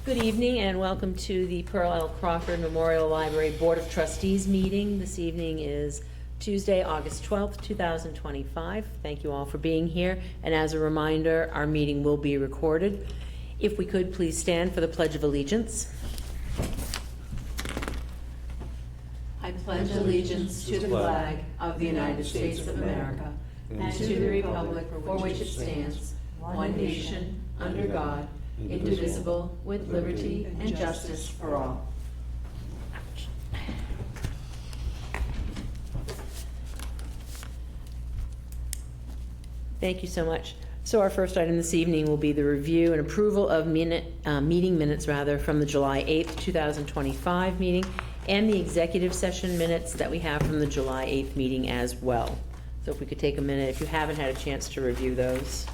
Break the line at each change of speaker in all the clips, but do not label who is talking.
Good evening and welcome to the Pearl L. Crawford Memorial Library Board of Trustees meeting. This evening is Tuesday, August 12th, 2025. Thank you all for being here. And as a reminder, our meeting will be recorded. If we could, please stand for the Pledge of Allegiance. I pledge allegiance to the flag of the United States of America and to the republic for which it stands, one nation, under God, indivisible, with liberty and justice for all. Thank you so much. So our first item this evening will be the review and approval of meeting minutes from the July 8th, 2025 meeting and the executive session minutes that we have from the July 8th meeting as well. So if we could take a minute, if you haven't had a chance to review those.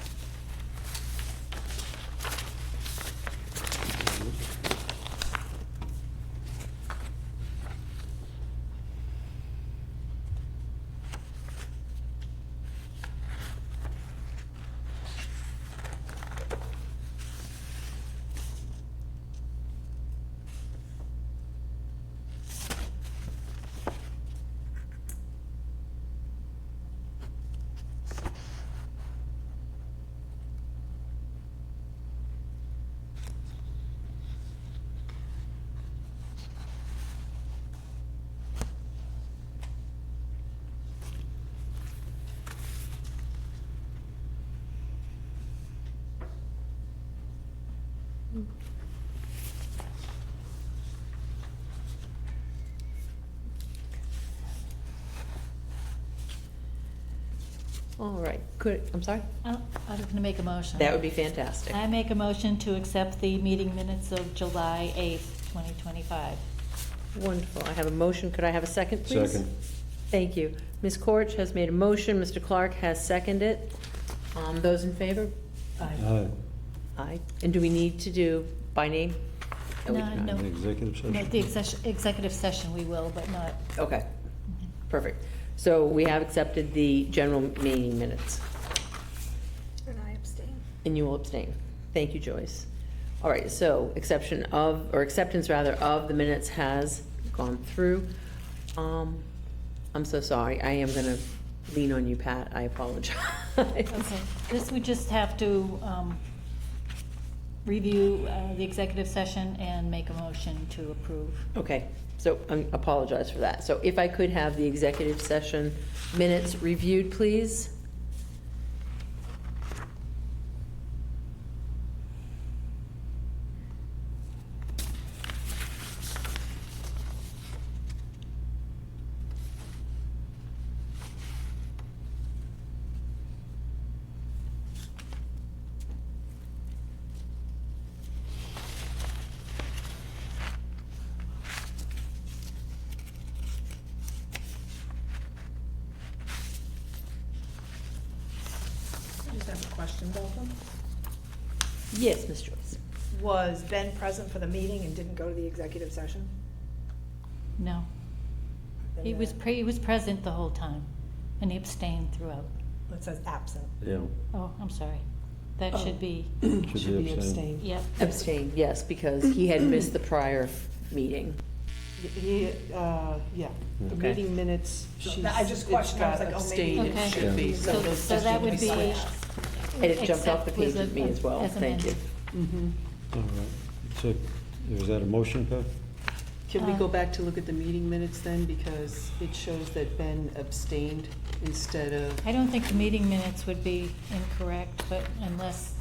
All right, I'm sorry?
I was going to make a motion.
That would be fantastic.
I make a motion to accept the meeting minutes of July 8th, 2025.
Wonderful. I have a motion. Could I have a second, please?
Second.
Thank you. Ms. Korch has made a motion. Mr. Clark has seconded it. Those in favor?
Aye.
Aye. And do we need to do by name? we do not.
No.
The executive session?
No, the executive session we will, but not.
Okay, perfect. So we have accepted the general meeting minutes.
And I abstain.
And you will abstain. Thank you, Joyce. All right, so acceptance of the minutes has gone through. I'm so sorry. I am going to lean on you, Pat. I apologize.
Okay, we just have to review the executive session and make a motion to approve.
Okay, so I apologize for that. So if I could have the executive session minutes reviewed, please.
I just have a question about them.
Yes, Ms. Joyce.
Was Ben present for the meeting and didn't go to the executive session?
No.
Then
He was present the whole time, and he abstained throughout.
It says absent.
Yeah.
Oh, I'm sorry. That should be,
Should be abstained.
yep.
Abstain, yes, because he had missed the prior meeting.
Yeah, the
Okay.
meeting minutes,
I just questioned, I was like, oh, maybe
abstain,
it
it
Okay.
should be,
So
those
so that would be.
switched.
And it jumped off the
Except
page
was
with me as well. Thank you.
amended.
All right. So, is that a motion, Pat?
Can we go back to look at the meeting minutes then, because it shows that Ben abstained instead of,
I don't think the meeting minutes would be incorrect, but unless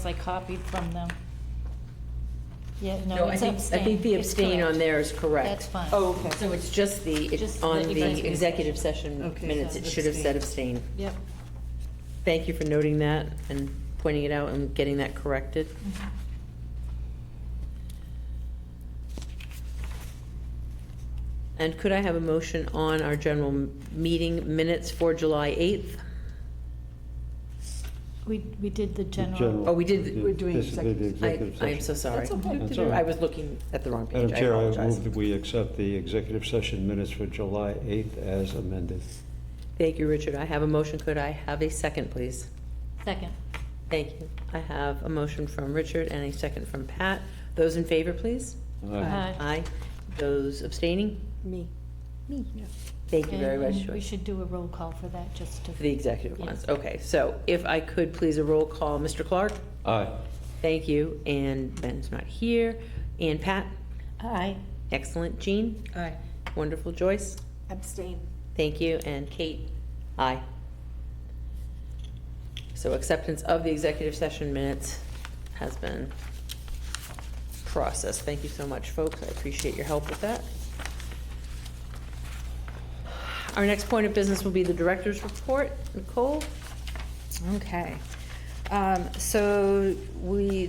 I copied from them. Yeah, no,
I
it's
think
abstain.
the
It's
abstain
correct.
on there is correct.
That's fine.
oh, okay.
So it's just
Just
on
the
the
executive
executive session
Okay,
minutes,
so
it should have said
abstain.
abstain.
Yep.
Thank you for noting that and pointing it out and getting that corrected.
Mhm.
And could I have a motion on our general meeting minutes for July 8th?
We did the general.
General.
Oh, we did.
We're doing
This is the
executive
executive
I am so
session.
sorry.
That's okay.
That's all right.
I was looking at the wrong
Madam
page. I
Chair, I
apologize.
move that we accept the executive session minutes for July 8th as amended.
Thank you, Richard. I have a motion. Could I have a second, please?
Second.
Thank you. I have a motion from Richard and a second from Pat. Those in favor, please?
Aye.
Aye. Those abstaining?
Me.
Me. Thank you very
And
much,
we
Joyce.
should do a roll call for that, just to.
For the executive
Yes.
ones. Okay, so if I could please a roll call, Mr. Clark?
Aye.
Thank you, and Ben's not here. And Pat?
Aye.
Excellent. Jean?
Aye.
Wonderful. Joyce?
Abstain.
Thank you, and Kate? Aye. So acceptance of the executive session minutes has been processed. Thank you so much, folks. I appreciate your help with that. Our next point of business will be the director's report. Nicole?
Okay. So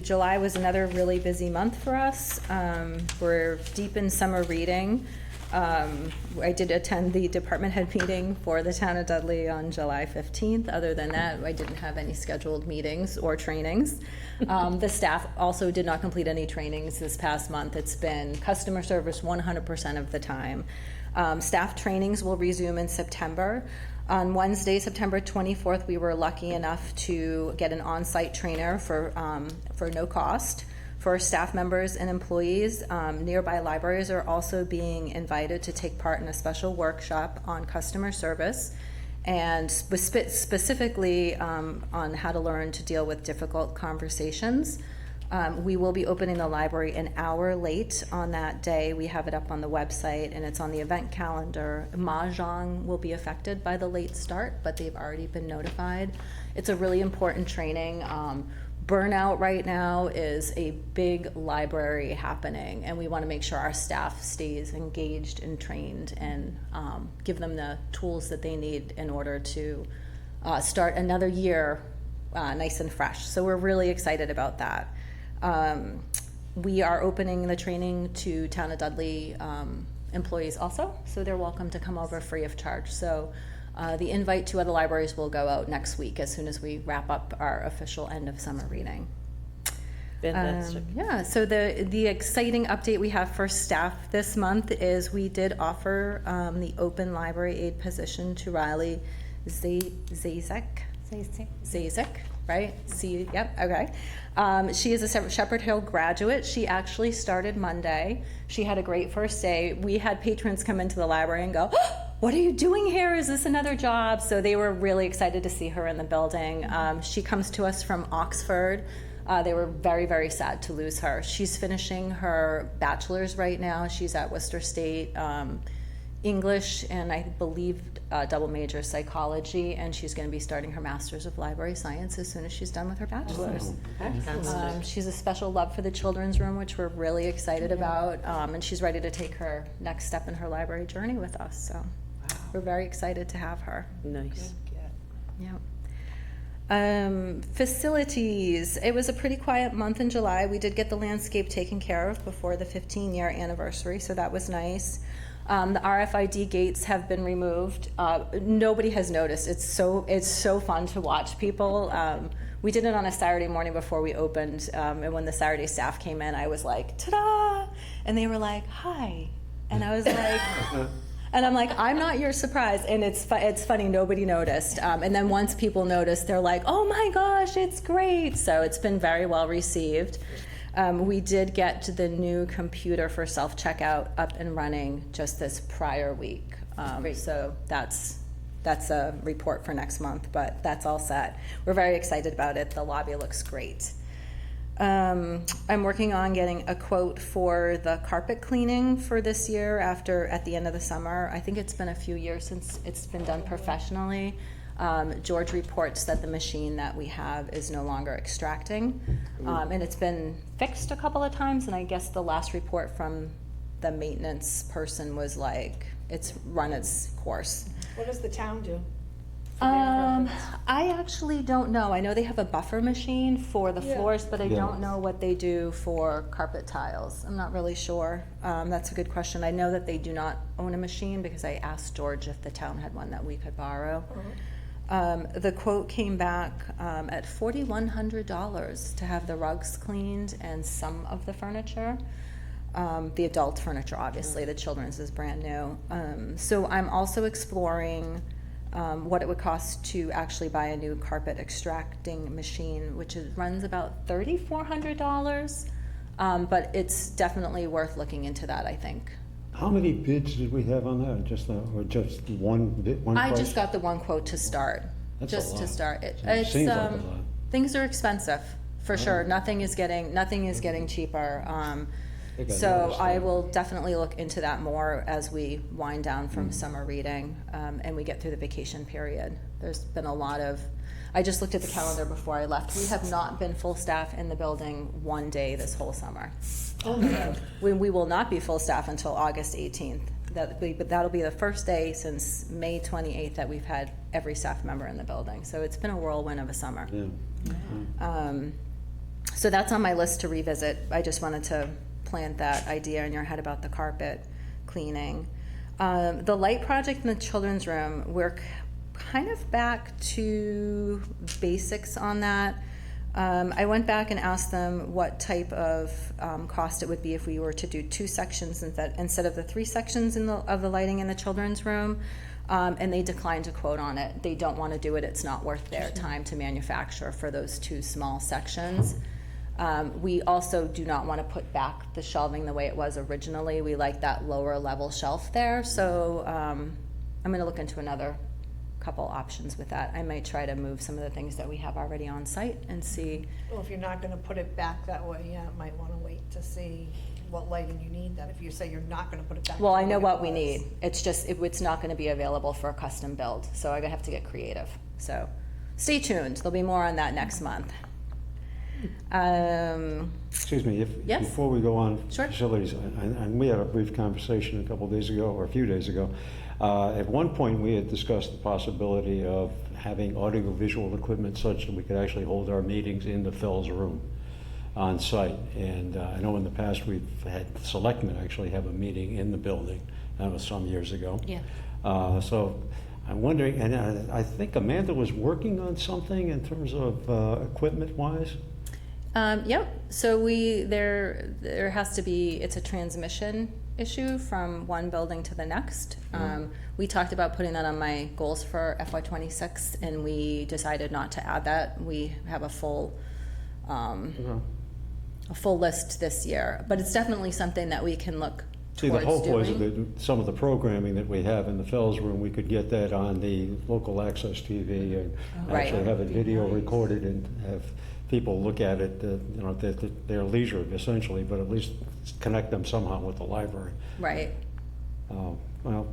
July was another really busy month for us. We're deep in summer reading. I did attend the department head meeting for the town of Dudley on July 15th. Other than that, I didn't have any scheduled meetings or trainings. The staff also did not complete any trainings this past month. It's been customer service 100% of the time. Staff trainings will resume in September. On Wednesday, September 24th, we were lucky enough to get an on-site trainer for no cost. For staff members and employees, nearby libraries are also being invited to take part in a special workshop on customer service and specifically on how to learn to deal with difficult conversations. We will be opening the library an hour late on that day. We have it up on the website and it's on the event calendar. Mahjong will be affected by the late start, but they've already been notified. It's a really important training. Burnout right now is a big library happening, and we want to make sure our staff stays engaged and trained and give them the tools that they need in order to start another year nice and fresh. So we're really excited about that. We are opening the training to Town of Dudley employees also, so they're welcome to come over free of charge. So the invite to other libraries will go out next week as soon as we wrap up our official end of summer reading.
Fantastic.
Yeah, so the exciting update we have for staff this month is we did offer the open library aide position to Riley Zazek, right? Yep, okay. She is a Shepherd Hill graduate. She actually started Monday. She had a great first day. We had patrons come into the library and go, "Oh, what are you doing here? Is this another job?" So they were really excited to see her in the building. She comes to us from Oxford. They were very, very sad to lose her. She's finishing her bachelor's right now. She's at Worcester State, English, and I believe double major psychology, and she's going to be starting her master's of library science as soon as she's done with her bachelor's.
Fantastic.
She's a special love for the children's room, which we're really excited about, and she's ready to take her next step in her library journey with us. So we're very excited to have her.
Nice.
Yeah. Facilities. It was a pretty quiet month in July. We did get the landscape taken care of before the 15-year anniversary, so that was nice. The RFID gates have been removed. Nobody has noticed. It's so fun to watch people. We did it on a Saturday morning before we opened, and when the Saturday staff came in, I was like, ta-da! And they were like, hi. And I was like, and I'm like, I'm not your surprise. And it's funny, nobody noticed. And then once people noticed, they're like, oh my gosh, it's great. So it's been very well received. We did get the new computer for self-checkout up and running just this prior week. So that's a report for next month, but that's all set. We're very excited about it. The lobby looks great. I'm working on getting a quote for the carpet cleaning for this year at the end of the summer. I think it's been a few years since it's been done professionally. George reports that the machine that we have is no longer extracting, and it's been fixed a couple of times, and I guess the last report from the maintenance person was like, it's run its course.
What does the town do? for their carpets?
I actually don't know. I know they have a buffer machine for the
Yeah.
floors, but I
Yeah.
don't know what they do for carpet tiles. I'm not really sure. That's a good question. I know that they do not own a machine because I asked George if the town had one that we could borrow. The quote came back at $4,100 to have the rugs cleaned and some of the furniture. The adult furniture, obviously, the children's is brand new. So I'm also exploring what it would cost to actually buy a new carpet extracting machine, which runs about $3,400. But it's definitely worth looking into that, I think.
How many bids did we have on that? Just, or just one bid, one
I
price?
just got the one quote to start.
That's a
Just to
lot.
start.
It seems like a lot.
Things are expensive, for sure.
Oh.
Nothing is getting cheaper.
I think I
So
noticed
I
that.
will definitely look into that more as we wind down from summer reading, and we get through the vacation period. There's been a lot of, I just looked at the calendar before I left. We have not been full staff in the building one day this whole summer. We will not be full staff until August 18th. But that'll be the first day since May 28th that we've had every staff member in the building. So it's been a whirlwind of a summer.
Yeah.
So that's on my list to revisit. I just wanted to plant that idea in your head about the carpet cleaning. The light project in the children's room, we're kind of back to basics on that. I went back and asked them what type of cost it would be if we were to do 2 sections instead of the 3 sections of the lighting in the children's room, and they declined to quote on it. They don't want to do it. It's not worth their time to manufacture for those 2 small sections. We also do not want to put back the shelving the way it was originally. We like that lower level shelf there, so I'm going to look into another couple options with that. I might try to move some of the things that we have already on site and see.
Well, if you're not gonna put it back that way, yeah, might wanna wait to see what lighting you need then, if you say you're not gonna put it back.
Well, I
the
know
way
what
it
we
was.
need. It's just, it's not going to be available for a custom build, so I'm going to have to get creative. So stay tuned. There'll be more on that next month.
Excuse me,
Yes.
before we go on
Sure.
facilities, and we had a brief conversation a couple of days ago, or a few days ago. At one point, we had discussed the possibility of having audiovisual equipment such that we could actually hold our meetings in the Fells room on site. And I know in the past, we've had selectmen actually have a meeting in the building. That was some years ago.
Yeah.
So I'm wondering, and I think Amanda was working on something in terms of equipment-wise?
Yep, so there has to be, it's a transmission issue from one building to the next. We talked about putting that on my goals for FY '26, and we decided not to add that. We have a full list this year, but it's definitely something that we can look
See,
towards
the hope was
doing.
that some of the programming that we have in the Fells room, we could get that on the local access TV and
Right.
actually have it video recorded and have people look at it, at their leisure essentially, but at least connect them somehow with the library.
Right.
Well,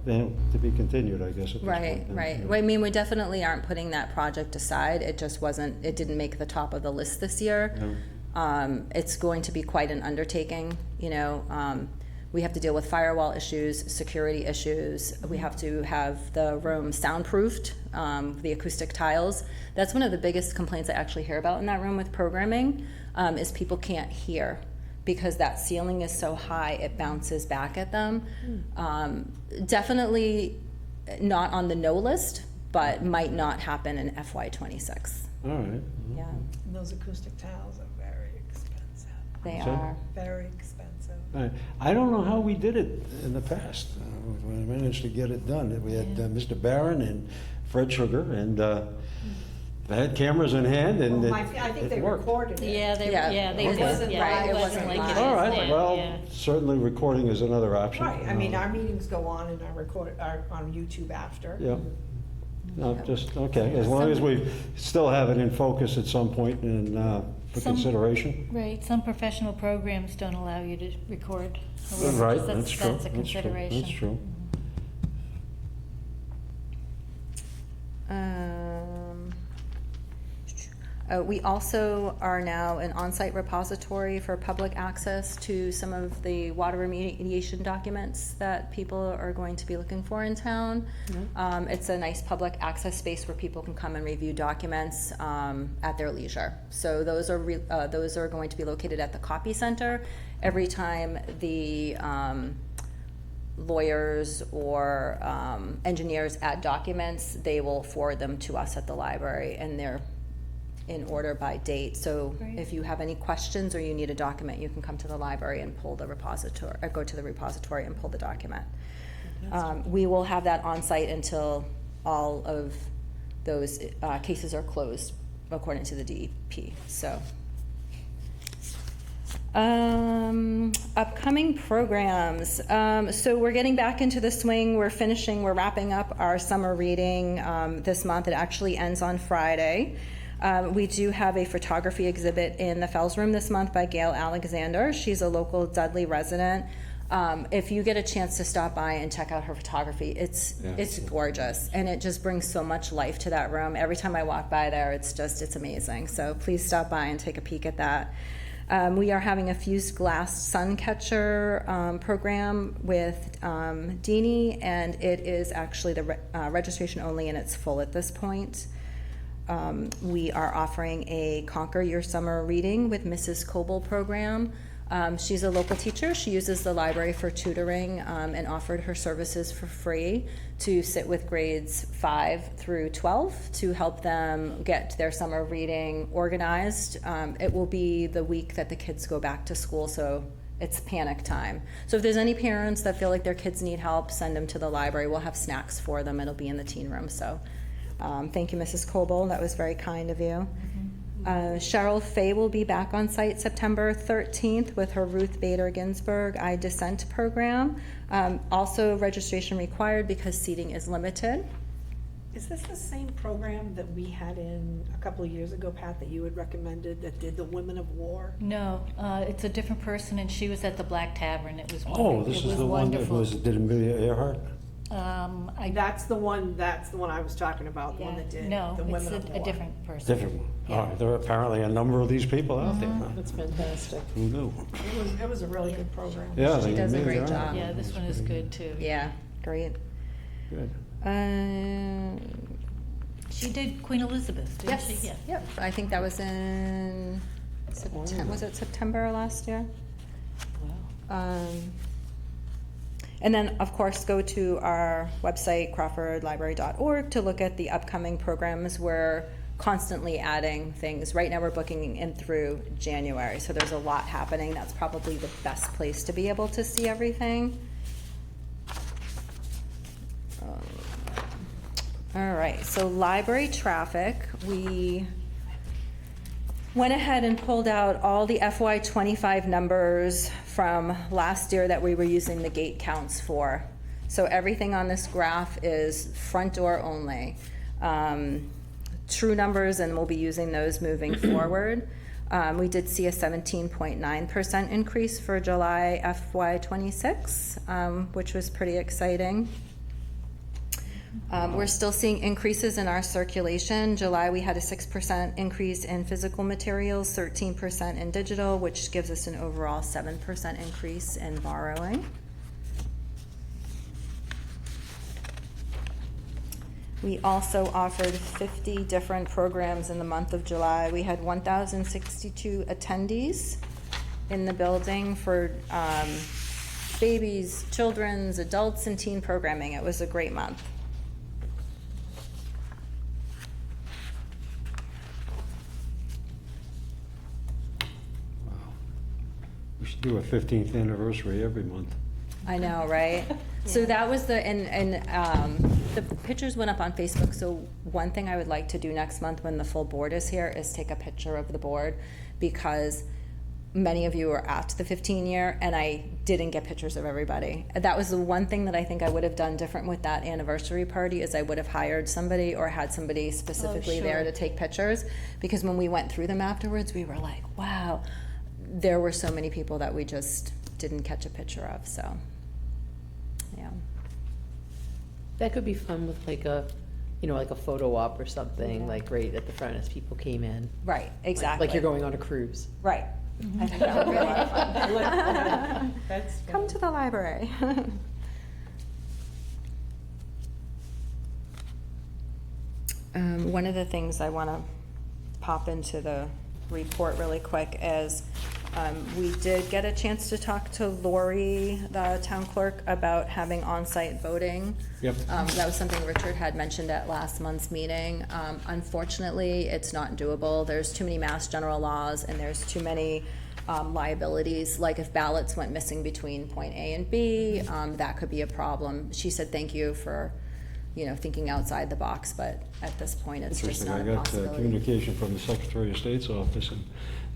to be continued, I guess, at this
Right,
point.
right.
Yeah.
Well, I mean, we definitely aren't putting that project aside. It just wasn't, it didn't make the top of the list this year. It's going to be quite an undertaking, you know. We have to deal with firewall issues, security issues. We have to have the room soundproofed, the acoustic tiles. That's one of the biggest complaints I actually hear about in that room with programming, is people can't hear because that ceiling is so high, it bounces back at them. Definitely not on the no list, but might not happen in FY '26.
All right.
Yeah,
And those acoustic tiles are very expensive,
they
So-
are.
very expensive.
I don't know how we did it in the past. We managed to get it done. We had Mr. Barron and Fred Sugar, and they had cameras in hand, and
Well, I think they
it worked.
recorded it.
Yeah, they
Yeah.
they
It
did.
wasn't
Yeah,
live,
it
it
wasn't
wasn't
like it
live.
is
All right,
now,
well,
yeah.
certainly recording is another option.
Right, I mean, our meetings go on and are on YouTube after.
Yeah. No, just, okay, as long as we still have it in focus at some point and for
Some-
consideration.
Right, some professional programs don't allow you to record. however,
Right,
just
that's true.
That's a
That's true.
consideration.
That's true.
We also are now an on-site repository for public access to some of the water remediation documents that people are going to be looking for in town. It's a nice public access space where people can come and review documents at their leisure. So those are going to be located at the copy center. Every time the lawyers or engineers add documents, they will forward them to us at the library, and they're in order by date. So
Great.
if you have any questions or you need a document, you can come to the library and pull the repository, or go to the repository and pull the document. We will have that on site until all of those cases are closed, according to the DEP. So Upcoming programs. So we're getting back into the swing. We're wrapping up our summer reading this month. It actually ends on Friday. We do have a photography exhibit in the Fells Room this month by Gail Alexander. She's a local Dudley resident. If you get a chance to stop by and check out her photography, it's gorgeous, and it just brings so much life to that room. Every time I walk by there, it's amazing. So please stop by and take a peek at that. We are having a fused glass sun catcher program with Deanie, and it is actually the registration only, and it's full at this point. We are offering a Conquer Your Summer Reading with Mrs. Coble program. She's a local teacher. She uses the library for tutoring and offered her services for free to sit with grades 5 through 12 to help them get their summer reading organized. It will be the week that the kids go back to school, so it's panic time. So if there's any parents that feel like their kids need help, send them to the library. We'll have snacks for them. It'll be in the teen room. So thank you, Mrs. Coble. That was very kind of you. Cheryl Fay will be back on site September 13th with her Ruth Bader Ginsburg I Dissent program. Also registration required because seating is limited.
Is this the same program that we had in a couple of years ago, Pat, that you had recommended that did the Women of War?
No, it's a different person, and she was at the Black Tavern. It was
Oh, this is the one that did Amelia Earhart?
That's the one I was talking about, the one that did
No,
the
it's
Women of War.
a different person.
Different one. All right, there are apparently a number of these people out there, huh?
That's fantastic.
Who knew?
It was a really good program.
Yeah,
She
they
does a
Amelia
great
Earhart.
job.
Yeah, this one is good too.
Yeah, great.
Good.
She did Queen Elizabeth, didn't she?
Yes,
Yeah.
yep. I think that was in September, was it September last year?
Wow.
And then, of course, go to our website, crawfordlibrary.org, to look at the upcoming programs. We're constantly adding things. Right now, we're booking in through January, so there's a lot happening. That's probably the best place to be able to see everything. All right, so library traffic. We went ahead and pulled out all the FY25 numbers from last year that we were using the gate counts for. So everything on this graph is front door only. True numbers, and we'll be using those moving forward. We did see a 17.9% increase for July FY26, which was pretty exciting. We're still seeing increases in our circulation. July, we had a 6% increase in physical materials, 13% in digital, which gives us an overall 7% increase in borrowing. We also offered 50 different programs in the month of July. We had 1,062 attendees in the building for babies, children's, adults, and teen programming. It was a great month.
We should do a 15th anniversary every month.
I know, right? So that was the pictures went up on Facebook. So one thing I would like to do next month when the full board is here is take a picture of the board, because many of you were at the 15-year and I didn't get pictures of everybody. That was the one thing that I think I would have done different with that anniversary party, is I would have hired somebody or had somebody specifically there to take pictures, because when we went through them afterwards, we were like, wow, there were so many people that we just didn't catch a picture of. So yeah.
That could be fun with like a, like a photo op or something, like right at the front as people came in.
Right, exactly.
Like you're going on a cruise.
Right. I think that would be a lot of fun.
That's
Come to the library. One of the things I want to pop into the report really quick is we did get a chance to talk to Lori, the town clerk, about having on-site voting.
Yep.
That was something Richard had mentioned at last month's meeting. Unfortunately, it's not doable. There's too many mass general laws, and there's too many liabilities. Like if ballots went missing between point A and B, that could be a problem. She said thank you for thinking outside the box, but at this point, it's just
Interesting,
not
I
a
got
possibility.
communication from the Secretary of State's office, and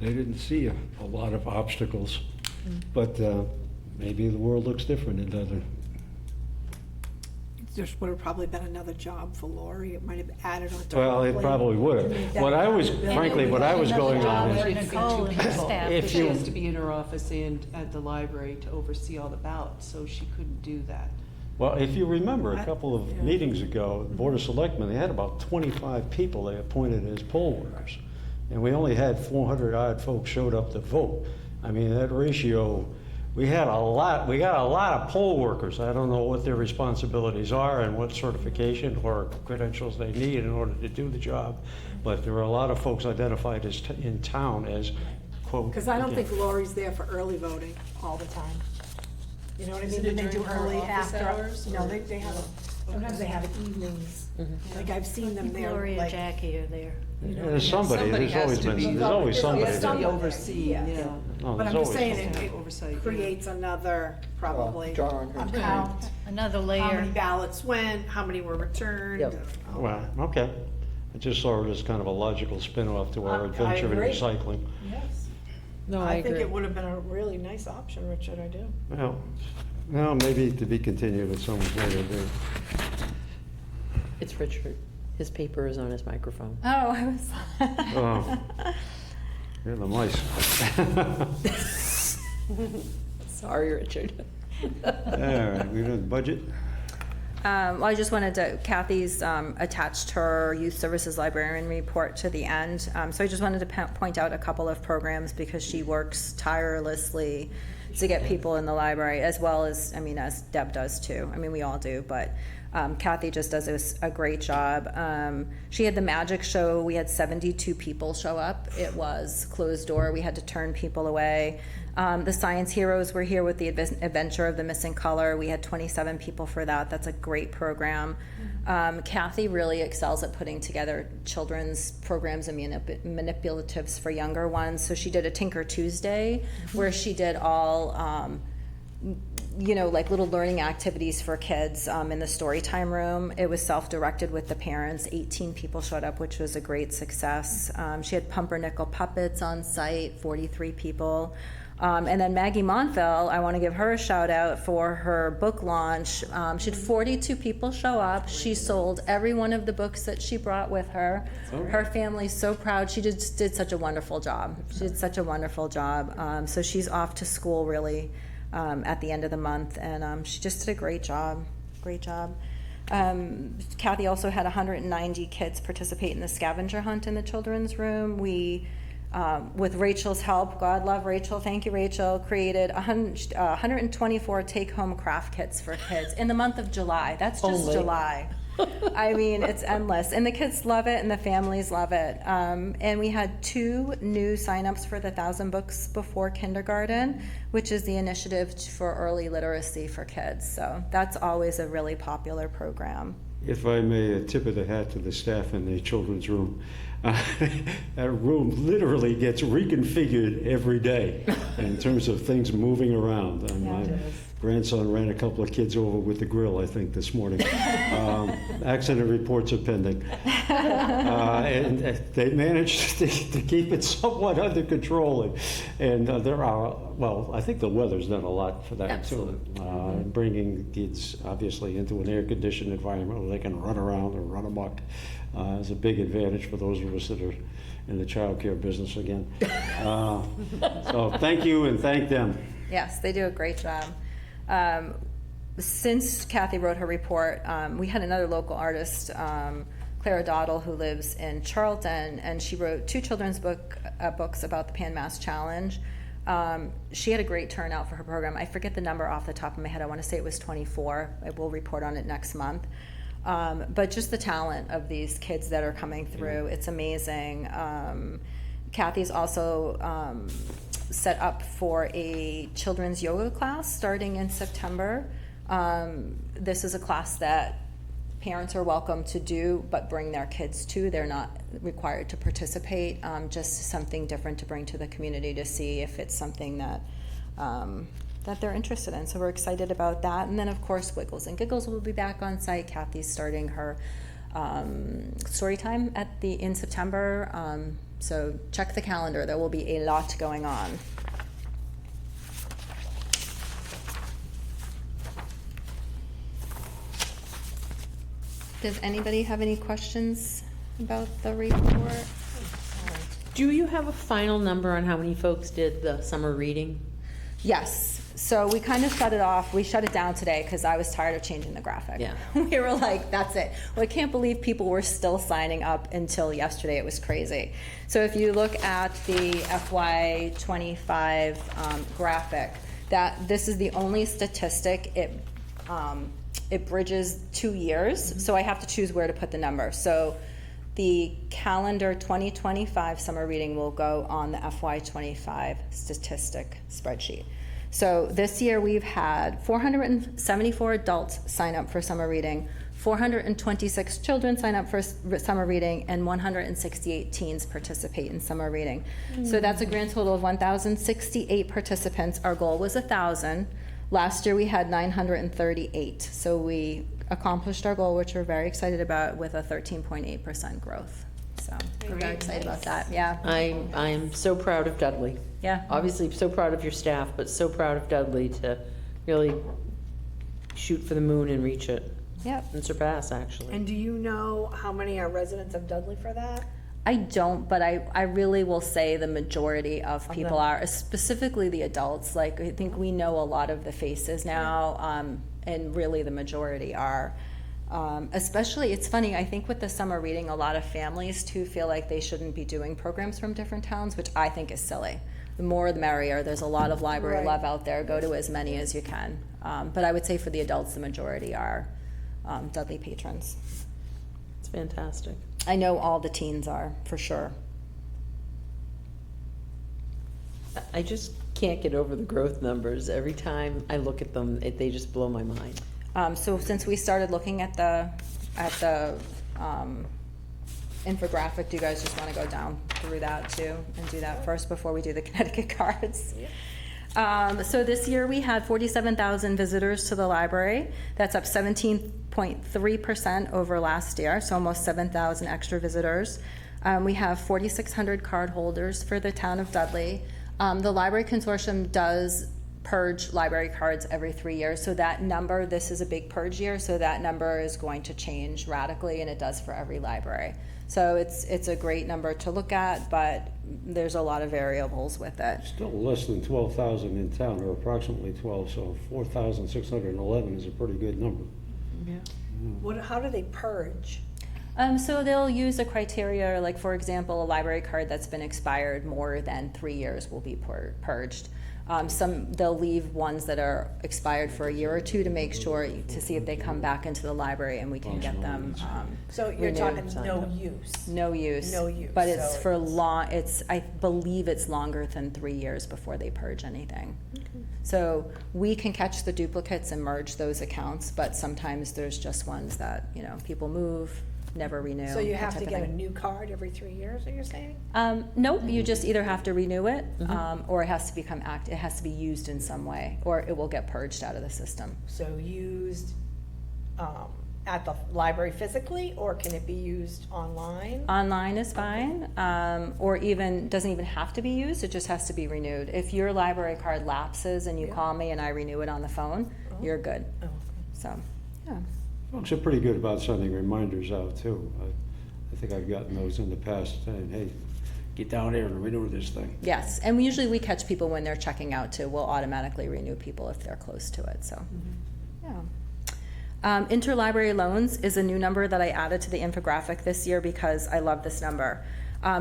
they didn't see a lot of obstacles. But maybe the world looks different in Dudley.
There would have probably been another job for Lori, it might have added on to.
Well,
her
it
plate.
probably would
To make
have.
that
What I was,
accountability.
frankly, what I was going on
Another
is,
job.
It'd be two
Nicole and her
people.
staff.
If
She
you-
has to be in her office and at the library to oversee all the ballots, so she couldn't do that.
well, if you remember, a
I-
couple of
yeah.
meetings ago, the Board of Selectmen, they had about 25 people they appointed as poll workers. And we only had 400 odd folks showed up to vote. I mean, that ratio, we got a lot of poll workers. I don't know what their responsibilities are and what certification or credentials they need in order to do the job. But there are a lot of folks identified as, in town as, quote.
Because I don't
again,
think Lori's there for early voting all the time. You know what I
Is
mean?
it
When they do
during her
early
office
after,
hours,
no,
or-
they have, sometimes they have it evenings. Like I've seen them there,
Lori and
like.
Jackie are there.
you know,
There's somebody, there's
has
always
to
been,
be-
there's always
There's
somebody.
always
Has to be
there.
somebody.
overseen,
Yeah.
yeah.
No,
But
there's
I'm just
always
saying,
somebody.
it
Oversight, yeah.
creates another, probably,
John, her
account.
Another
How many
layer.
ballots went, how many were returned.
Yep.
Well, okay. I just saw it as kind of a logical spin-off to our
I
adventure in
agree.
recycling.
Yes.
No,
I think it would have been a really nice option, Richard, I do.
Well, maybe to be continued at some later date.
It's Richard. His paper is on his microphone.
Oh, I was.
Oh. You're the mice.
Sorry, Richard.
All right, we done budget?
Well, I just wanted to, Kathy's attached her youth services librarian report to the end. So I just wanted to point out a couple of programs because she works tirelessly to get people in the library, as well as, I mean, as Deb does too. I mean, we all do, but Kathy just does a great job. She had the magic show. We had 72 people show up. It was closed door. We had to turn people away. The Science Heroes were here with the Adventure of the Missing Color. We had 27 people for that. That's a great program. Kathy really excels at putting together children's programs and manipulatives for younger ones. So she did a Tinker Tuesday where she did all, like little learning activities for kids in the story time room. It was self-directed with the parents. 18 people showed up, which was a great success. She had pumpernickel puppets on site, 43 people. And then Maggie Montville, I want to give her a shout out for her book launch. She had 42 people show up. She sold every one of the books that she brought with her. Her family's so proud. She just did such a wonderful job. She did such a wonderful job. So she's off to school really at the end of the month, and she just did a great job. Great job. Kathy also had 190 kids participate in the scavenger hunt in the children's room. We with Rachel's help, God love Rachel, thank you Rachel, created 124 take-home craft kits for kids in the month of July. That's just
Only.
July. I mean, it's endless. And the kids love it and the families love it. And we had 2 new signups for the 1,000 Books Before Kindergarten, which is the initiative for early literacy for kids. So that's always a really popular program.
If I may, a tip of the hat to the staff in the children's room. That room literally gets reconfigured every day in terms of things moving around. And my grandson ran a couple of kids over with the grill, I think, this morning. Accident reports are pending. And they managed to keep it somewhat under control. And there are, well, I think the weather's done a lot for that, too. Bringing kids, obviously, into an air-conditioned environment where they can run around or run amok is a big advantage for those of us that are in the childcare business again. So thank you and thank them.
Yes, they do a great job. Since Kathy wrote her report, we had another local artist, Clara Dudley, who lives in Charlton, and she wrote 2 children's books about the Pan Mass Challenge. She had a great turnout for her program. I forget the number off the top of my head. I want to say it was 24. I will report on it next month. But just the talent of these kids that are coming through, it's amazing. Kathy's also set up for a children's yoga class starting in September. This is a class that parents are welcome to do, but bring their kids to. They're not required to participate, just something different to bring to the community to see if it's something that that they're interested in. So we're excited about that. And then, of course, Wiggles and Giggles will be back on site. Kathy's starting her story time in September. So check the calendar. There will be a lot going on. Does anybody have any questions about the report?
Do you have a final number on how many folks did the summer reading?
Yes. So we kind of shut it off. We shut it down today because I was tired of changing the graphic.
Yeah.
We were like, that's it. Well, I can't believe people were still signing up until yesterday. It was crazy. So if you look at the FY25 graphic, this is the only statistic. It bridges 2 years. So I have to choose where to put the number. So the calendar 2025 summer reading will go on the FY25 statistic spreadsheet. So this year we've had 474 adults sign up for summer reading, 426 children sign up for summer reading, and 168 teens participate in summer reading. So that's a grand total of 1,068 participants. Our goal was 1,000. Last year we had 938. So we accomplished our goal, which we're very excited about, with a 13.8% growth. So we're very excited about that. Yeah.
I am so proud of Dudley.
Yeah.
Obviously, so proud of your staff, but so proud of Dudley to really shoot for the moon and reach it
Yep.
and surpass, actually.
And do you know how many are residents of Dudley for that?
I don't, but I really will say the majority of people are, specifically the adults. Like, I think we know a lot of the faces now, and really the majority are. Especially, it's funny, I think with the summer reading, a lot of families too feel like they shouldn't be doing programs from different towns, which I think is silly. The more the merrier. There's a lot of library
Right.
love out there. Go to as many as you can. But I would say for the adults, the majority are Dudley patrons.
It's fantastic.
I know all the teens are, for sure.
I just can't get over the growth numbers. Every time I look at them, they just blow my mind.
So since we started looking at the infographic, do you guys just want to go down through that too and do that first before we do the Connecticut cards? So this year we had 47,000 visitors to the library. That's up 17.3% over last year, so almost 7,000 extra visitors. We have 4,600 card holders for the town of Dudley. The Library Consortium does purge library cards every 3 years, so that number, this is a big purge year, so that number is going to change radically, and it does for every library. So it's a great number to look at, but there's a lot of variables with it.
Still less than 12,000 in town, or approximately 12, so 4,611 is a pretty good number.
How do they purge?
So they'll use a criteria, like for example, a library card that's been expired more than 3 years will be purged. They'll leave ones that are expired for a year or two to make sure, to see if they come back into the library and we can get them
So you're
renewed.
talking no use?
No use.
No use,
But it's
so
for long, I believe it's longer than 3 years before they purge anything. So we can catch the duplicates and merge those accounts, but sometimes there's just ones that, people move, never renew.
So you
that
have
type
to
of
get a
thing.
new card every 3 years, are you saying?
Nope, you just either have to renew it, or it has to become it has to be used in some way, or it will get purged out of the system.
So used at the library physically, or can it be used online?
Online is fine, or doesn't even have to be used, it just has to be renewed. If your library card lapses and you call me and I renew it on the phone, you're good.
Oh, okay.
So, yeah.
Folks are pretty good about sending reminders out too. I think I've gotten those in the past saying, hey, get down there and renew this thing.
Yes, and usually we catch people when they're checking out too. We'll automatically renew people if they're close to it, so, yeah. Interlibrary loans is a new number that I added to the infographic this year because I love this number.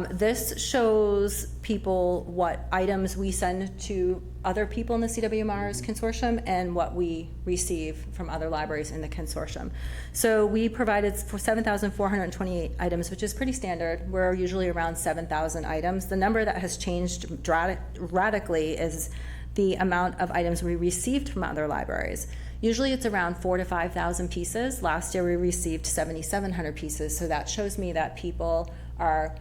This shows people what items we send to other people in the CWMR's consortium and what we receive from other libraries in the consortium. So we provided for 7,428 items, which is pretty standard. We're usually around 7,000 items. The number that has changed radically is the amount of items we received from other libraries. Usually it's around 4,000 to 5,000 pieces. Last year we received 7,700 pieces, so that shows me that people are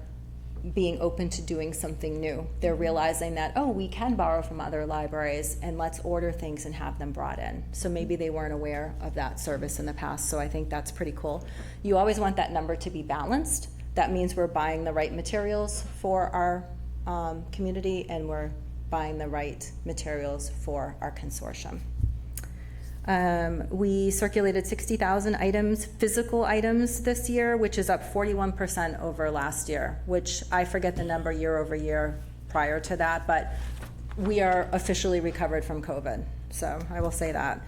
being open to doing something new. They're realizing that, oh, we can borrow from other libraries and let's order things and have them brought in. So maybe they weren't aware of that service in the past, so I think that's pretty cool. You always want that number to be balanced. That means we're buying the right materials for our community and we're buying the right materials for our consortium. We circulated 60,000 items, physical items this year, which is up 41% over last year, which I forget the number year over year prior to that, but we are officially recovered from COVID, so I will say that.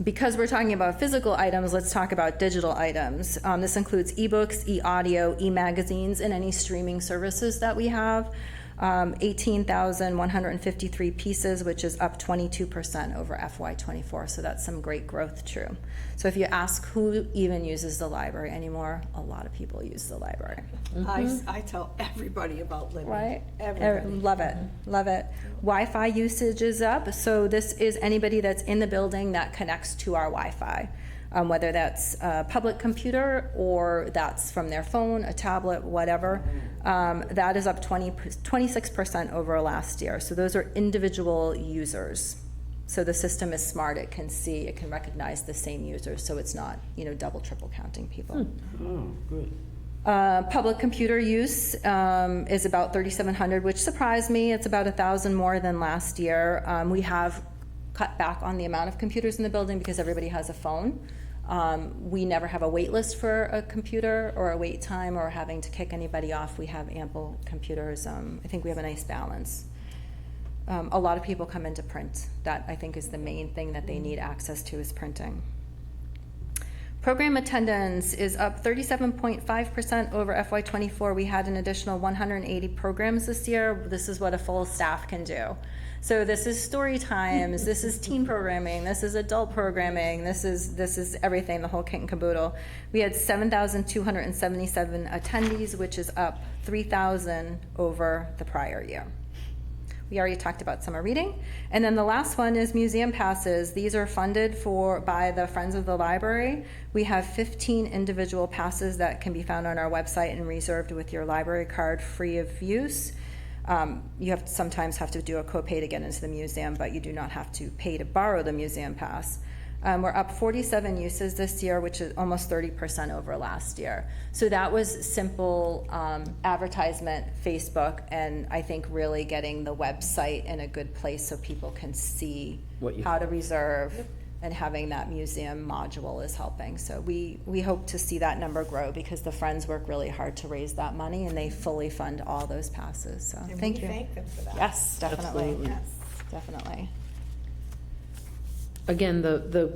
Because we're talking about physical items, let's talk about digital items. This includes ebooks, e-audio, e-magazines, and any streaming services that we have. 18,153 pieces, which is up 22% over FY24. So that's some great growth, true. So if you ask who even uses the library anymore, a lot of people use the library.
I tell everybody about Libby.
Right?
Everybody.
Love it, love it. Wi-Fi usage is up. So this is anybody that's in the building that connects to our Wi-Fi. Whether that's a public computer or that's from their phone, a tablet, whatever, that is up 26% over last year. So those are individual users. So the system is smart, it can see, it can recognize the same users, so it's not, double, triple counting people.
Oh, good.
Public computer use is about 3,700, which surprised me. It's about 1,000 more than last year. We have cut back on the amount of computers in the building because everybody has a phone. We never have a wait list for a computer or a wait time or having to kick anybody off. We have ample computers. I think we have a nice balance. A lot of people come in to print. That I think is the main thing that they need access to is printing. Program attendance is up 37.5% over FY24. We had an additional 180 programs this year. This is what a full staff can do. So this is story times, this is team programming, this is adult programming, this is everything, the whole kit and caboodle. We had 7,277 attendees, which is up 3,000 over the prior year. We already talked about summer reading. And then the last one is museum passes. These are funded by the Friends of the Library. We have 15 individual passes that can be found on our website and reserved with your library card free of use. You sometimes have to do a copay to get into the museum, but you do not have to pay to borrow the museum pass. We're up 47 uses this year, which is almost 30% over last year. So that was simple advertisement, Facebook, and I think really getting the website in a good place so people can see how to reserve, and having that museum module is helping. So we hope to see that number grow because the Friends work really hard to raise that money and they fully fund all those passes. So
And
thank
we
you.
thank them for that.
Yes, definitely.
Absolutely.
Yes.
Definitely.
Again, the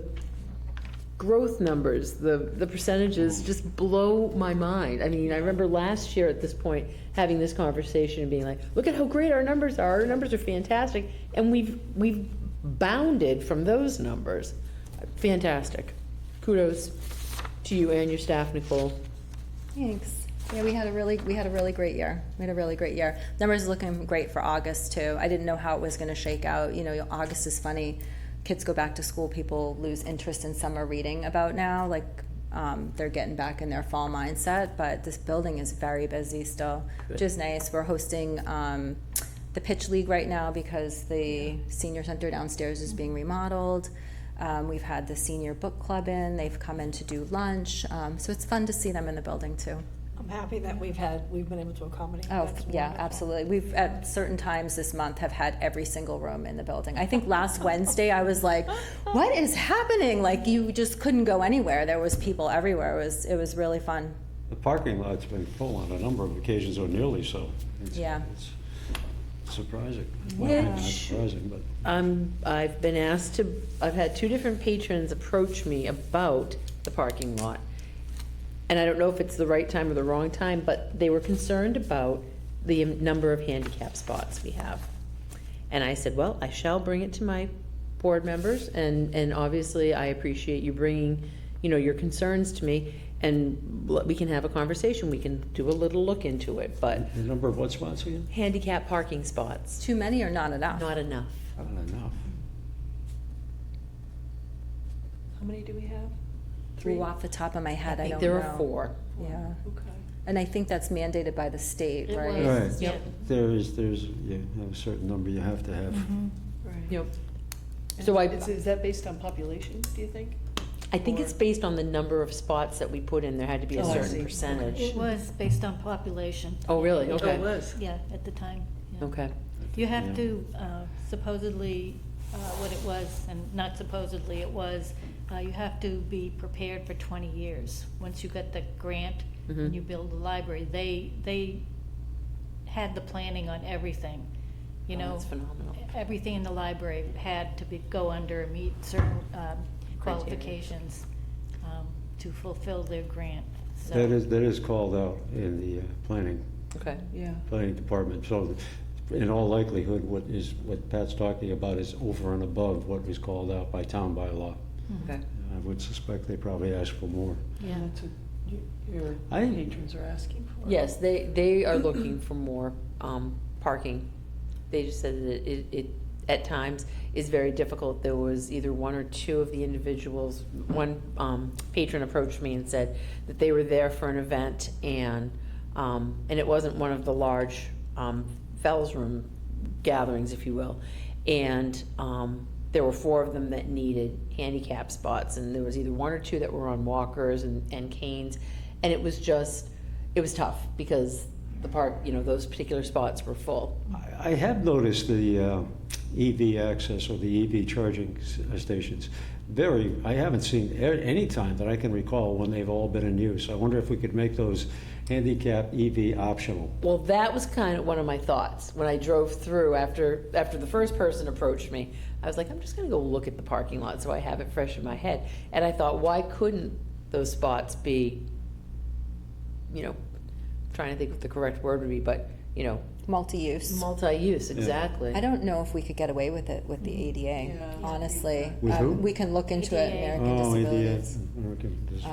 growth numbers, the percentages just blow my mind. I mean, I remember last year at this point having this conversation and being like, look at how great our numbers are. Our numbers are fantastic. And we've bounded from those numbers. Fantastic. Kudos to you and your staff, Nicole.
Thanks. Yeah, we had a really great year. Numbers looking great for August too. I didn't know how it was going to shake out. August is funny. Kids go back to school. People lose interest in summer reading about now. They're getting back in their fall mindset. But this building is very busy still, which is nice. We're hosting the pitch league right now because the senior center downstairs is being remodeled. We've had the senior book club in. They've come in to do lunch. So it's fun to see them in the building too.
I'm happy that we've been able to accommodate.
Oh,
That's
yeah,
wonderful.
absolutely. We've, at certain times this month, have had every single room in the building. I think last Wednesday I was like, what is happening? You just couldn't go anywhere. There was people everywhere. It was really fun.
The parking lot's been full on a number of occasions, or nearly so. It's surprising. Well, maybe not surprising, but.
I've had two different patrons approach me about the parking lot. And I don't know if it's the right time or the wrong time, but they were concerned about the number of handicap spots we have. And I said, well, I shall bring it to my board members, and obviously I appreciate you bringing, your concerns to me, and we can have a conversation. We can do a little look into it, but
The number of what spots again?
handicap parking spots,
Too many or not enough?
not enough.
Not enough.
How many do we have?
Ooh, off the top of my head, I
think
don't
there
know.
are 4.
Yeah.
Okay.
And I think that's mandated by the state,
It
right?
was.
Right.
Yep.
There's, you have a certain number you have to have.
Mhm.
Right.
Yep.
And
So
is that based on population, do you think?
I think it's
Or-
based on the number of spots that we put in, there had to be a
Oh, I see.
certain percentage.
It was based on population.
Oh, really?
Oh,
Okay.
it was.
Yeah, at the time. yeah.
Okay.
You
Yeah.
have to supposedly, what it was, and not supposedly, it was, you have to be prepared for 20 years. Once you get the grant and
Mhm.
you build the library, they had the planning on everything, you
Oh,
know.
that's phenomenal.
Everything in the library had to go under, meet certain
Criteria.
qualifications to fulfill their grant, so.
That is called out in the planning
Okay.
Yeah.
department. So in all likelihood, what Pat's talking about is over and above what was called out by town by law.
Okay.
I would suspect they probably asked for more.
Yeah.
And that's what your
I-
patrons are asking for.
Yes, they are looking for more parking. They just said that it at times is very difficult. There was either one or two of the individuals, one patron approached me and said that they were there for an event and it wasn't one of the large Fells Room gatherings, if you will. And there were 4 of them that needed handicap spots, and there was either 1 or 2 that were on walkers and canes. And it was tough because the park, those particular spots were full.
I have noticed the EV access or the EV charging stations. I haven't seen any time that I can recall when they've all been in use. I wonder if we could make those handicap EV optional.
Well, that was kind of one of my thoughts when I drove through after the first person approached me. I was like, I'm just gonna go look at the parking lot so I have it fresh in my head. And I thought, why couldn't those spots be, trying to think what the correct word would be, but,
Multi-use.
multi-use, exactly.
I don't know if we could get away with it with the ADA,
Yeah.
honestly.
With who?
We can look into it,
ADA.
American
Oh,
Disabilities.
American Disabilities. I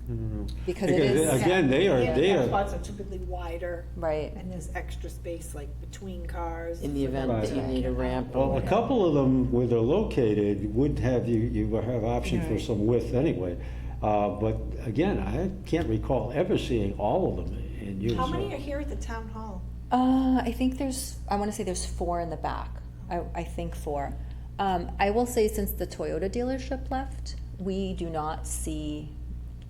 don't know.
Because it is,
Again, they
Yeah,
are,
spots are typically wider,
right.
and there's extra space like between cars.
In the event that you need a ramp.
well, a couple of them where they're located would have you have option for
Right.
some width anyway. But again, I can't recall ever seeing all of them in use.
How many are here at the town hall?
I think I want to say there's 4 in the back. I think 4. I will say since the Toyota dealership left, we do not see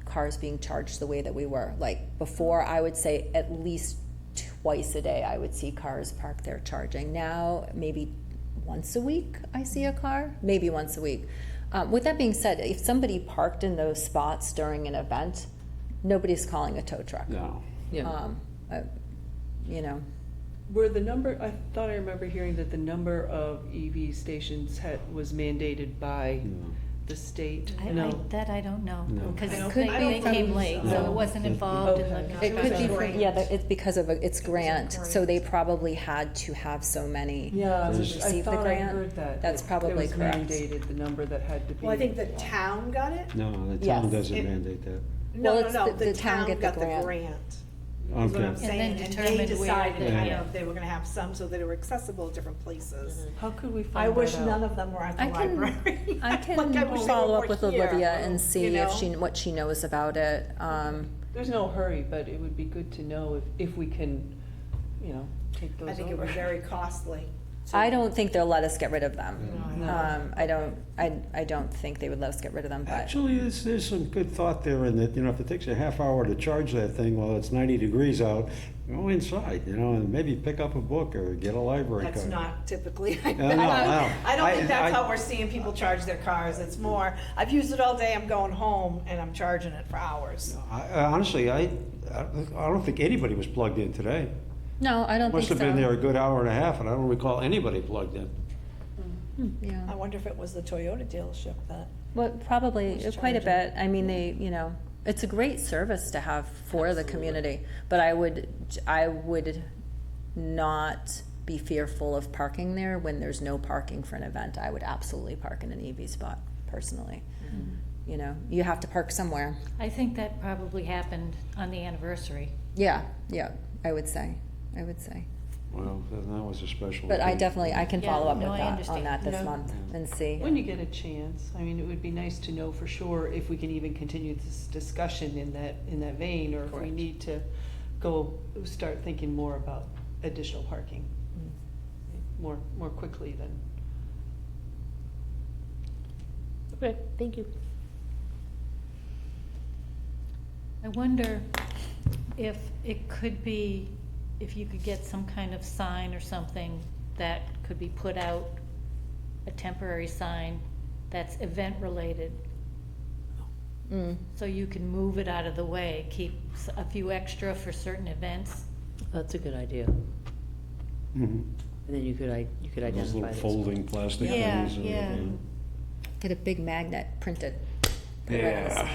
cars being charged the way that we were. Like before, I would say at least twice a day I would see cars parked there charging. Now, maybe once a week I see a car, maybe once a week. With that being said, if somebody parked in those spots during an event, nobody's calling a tow truck.
No.
Yeah.
Were the number, I thought I remember hearing that the number of EV stations was mandated by
No.
the state.
I don't know,
No.
because
I don't-
they
I don't
came
think
late,
so.
so
No.
it wasn't involved in
Okay.
the.
It could be,
Grant.
it's because of, it's grant, so they
grant.
probably had to have so many.
Yeah,
There's-
I
Receive the
thought I
grant?
heard that.
That's
that
probably
it was
correct.
mandated, the number that had to be.
Well, I think the town got it?
No, the
Yes.
town doesn't
It-
mandate that.
No,
Well,
no,
it's
no,
the
the
town
town
get the
got the
grant.
grant. Is what
Okay.
I'm saying,
then
and they
determined where
decided,
they-
if they were gonna have some so that they were accessible at different places.
How could we find
I
that
wish
out?
none of them were at the
I can,
library.
I
Like,
can
wish they
follow
were
up with
more here,
Olivia and see
you
if
know?
what she knows about it.
There's no hurry, but it would be good to know if we can, take those over.
I think it was very costly.
I don't think they'll let us get rid of them.
No.
I don't think they would let us get rid of them, but
Actually, there's some good thought there in that, if it takes you a half hour to charge that thing while it's 90 degrees out, go inside, and maybe pick up a book or get a library card.
That's not typically,
no, no.
I don't think that's
I-
how we're seeing people charge their cars. It's more, I've used it all day, I'm going home, and I'm charging it for hours.
Honestly, I don't think anybody was plugged in today.
no, I don't think
Must
so.
have been there a good hour and a half, and I don't recall anybody plugged in.
I
Yeah,
wonder if it was the Toyota dealership that.
well, probably
Who's
quite a
charging?
bit. I mean, it's a great service to have for the community, but I would not be fearful of parking there when there's no parking for an event. I would absolutely park in an EV spot personally. You have to park somewhere.
I think that probably happened on the anniversary.
Yeah, I would say.
Well, that was a special.
But I
event.
definitely, I can follow
Yeah,
up with
no, I
that, on
understand.
that this
Yeah.
month and see.
When you get a chance, I mean, it would be nice to know for sure if we can even continue this discussion in that vein, or if we
Correct.
need to start thinking more about additional parking, more quickly than.
Okay, thank you.
I wonder if it could be, if you could get some kind of sign or something that could be put out, a temporary sign that's event-related,
Mm.
so you can move it out of the way, keep a few extra for certain events.
That's a good idea.
Mhm.
And then you could
Those
identify
little
this.
folding plastic
Yeah,
things.
yeah.
Get a big magnet printed. Put it right on the
Yeah.
sign.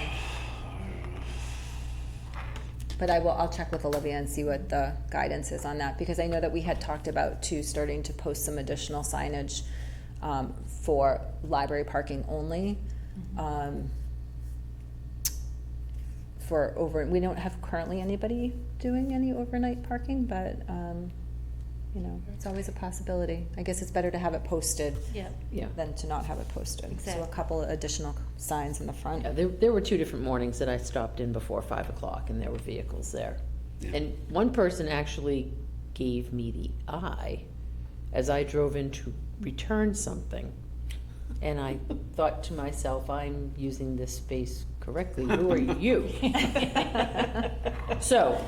But I'll check with Olivia and see what the guidance is on that, because I know that we had talked about too, starting to post some additional signage for library parking only. We don't have currently anybody doing any overnight parking, but, you know, it's always a possibility. I guess it's better to have it posted
Yeah,
Yeah.
than to not have it posted. So
Exactly.
a couple of additional signs in the front.
Yeah, there were 2 different mornings that I stopped in before 5 o'clock, and there were vehicles there. And one person actually gave me the eye as I drove in to return something. And I thought to myself, I'm using this space correctly, who are you? So,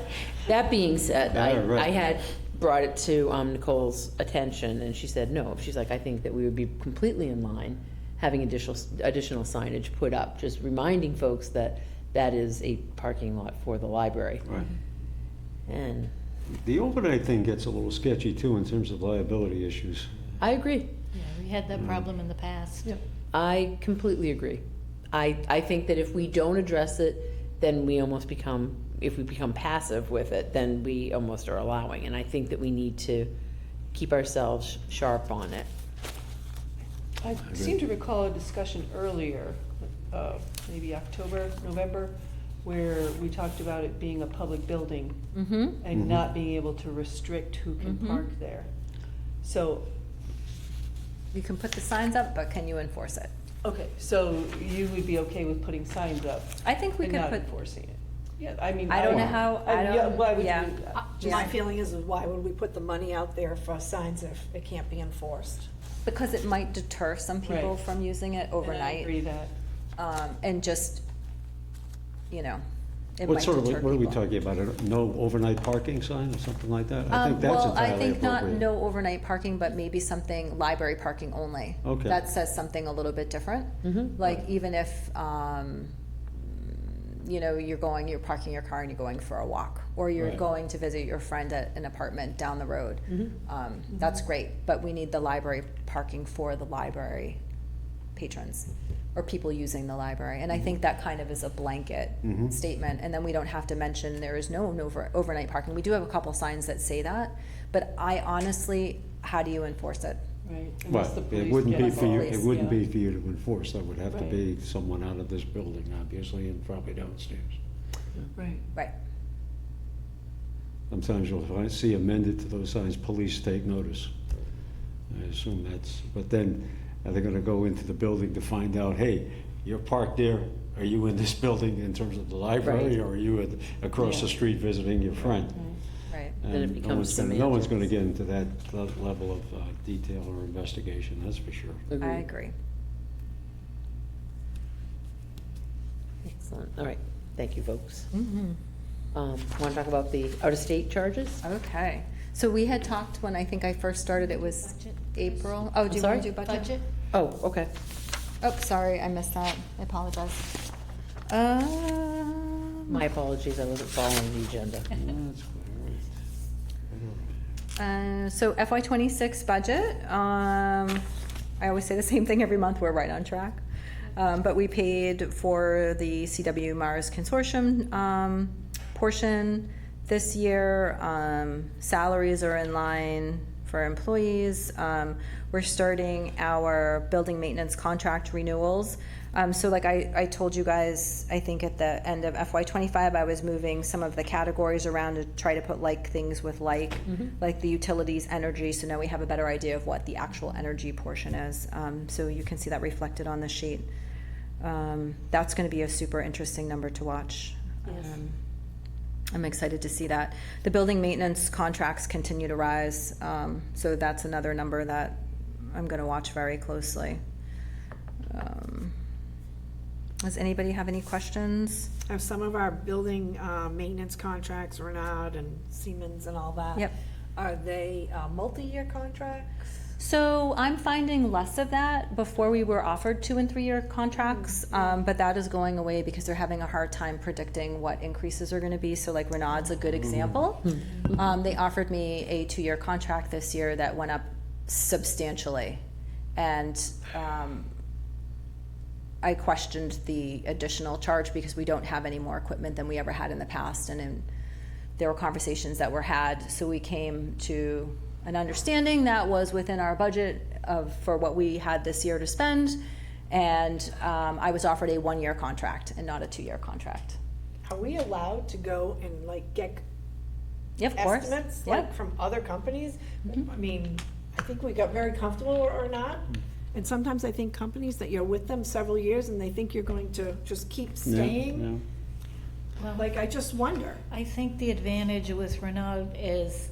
that being said, I had brought it to Nicole's attention, and she said no. She's like, I think that we would be completely in line having additional signage put up, just reminding folks that that is a parking lot for the library.
Right.
And
The overnight thing gets a little sketchy too in terms of liability issues.
I agree.
yeah, we had that problem in the past.
I completely agree. I think that if we don't address it, then we almost become, if we become passive with it, then we almost are allowing. And I think that we need to keep ourselves sharp on it.
I seem to recall a discussion earlier, maybe October, November, where we talked about it being a public building
Mm-hmm.
and not being able to restrict who can
Mhm.
park there. So,
You can put the signs up, but can you enforce it?
okay, so you would be okay with putting signs up
I think we
and
could
not
put,
enforcing it? Yeah, I mean.
I don't know how, I
yeah,
don't,
why would
yeah.
you?
My
Yeah.
feeling is why would we put the money out there for signs if it can't be enforced?
Because it might deter some people
Right.
from using it
And I
overnight.
agree that.
And just, you know, it
What
might
sort of,
deter
what are we
people.
talking about? No overnight parking sign or something like that? I think that's
Well, I
entirely
think not,
appropriate.
no overnight parking, but maybe something, library parking only.
Okay.
That says something a little bit different.
Mhm.
Like even if, you know, you're parking your car and you're going for a walk, or you're
Right.
going to visit your friend at an apartment down the road. That's great, but we need the library parking for the library patrons, or people using the library. And I think that kind of is a blanket
Mhm.
statement, and then we don't have to mention there is no overnight parking. We do have a couple signs that say that, but I honestly, how do you enforce it?
Right.
Well,
Unless the
it
police
wouldn't
get
be for you,
involved.
it wouldn't
Yeah.
be for you to enforce. That would have to
Right.
be someone out of this building, obviously, and probably downstairs.
Right.
Right.
Sometimes you'll see amended to those signs, police take notice. I assume that's, but then are they gonna go into the building to find out, hey, you're parked there, are you in this building in terms of the library,
Right.
or are you across the
Yeah.
street visiting your friend?
Right.
Then it
And
becomes
no one's gonna
semantics.
get into that level of detail or investigation, that's for sure.
I
Agreed.
agree.
Excellent. All right. Thank you, folks.
Mm-hmm.
Want to talk about the out-of-state charges?
Okay, so we had talked when I think I first started, it was
Budget.
April. Oh, do you
sorry?
want to do budget?
Budget?
Oh, okay.
Oh, sorry, I missed that. I apologize.
My apologies, I wasn't following the agenda.
That's all right.
So FY '26 budget, I always say the same thing every month, we're right on track. But we paid for the CW Mars Consortium portion this year. Salaries are in line for employees. We're starting our building maintenance contract renewals. So like I told you guys, I think at the end of FY25, I was moving some of the categories around to try to put like things with like the utilities, energy. So now we have a better idea of what the actual energy portion is. So you can see that reflected on the sheet. That's going to be a super interesting number to watch. I'm excited to see that. The building maintenance contracts continue to rise. So that's another number that I'm going to watch very closely. Does anybody have any questions?
Have some of our building maintenance contracts, Renaud and Siemens and all that?
Yep.
Are they multi-year contracts?
So I'm finding less of that. Before we were offered 2 and 3 year contracts, but that is going away because they're having a hard time predicting what increases are going to be. So like Renaud's a good example. They offered me a 2-year contract this year that went up substantially, and I questioned the additional charge because we don't have any more equipment than we ever had in the past, and there were conversations that were had. So we came to an understanding that was within our budget for what we had this year to spend, and I was offered a 1-year contract and not a 2-year contract.
Are we allowed to go and like get
Yeah, of course.
estimates
Yeah.
like from other companies? I mean, I think we got very comfortable or not. And sometimes I think companies that you're with them several years and they think you're going to just keep staying.
Well,
Like, I just wonder.
I think the advantage with Renaud is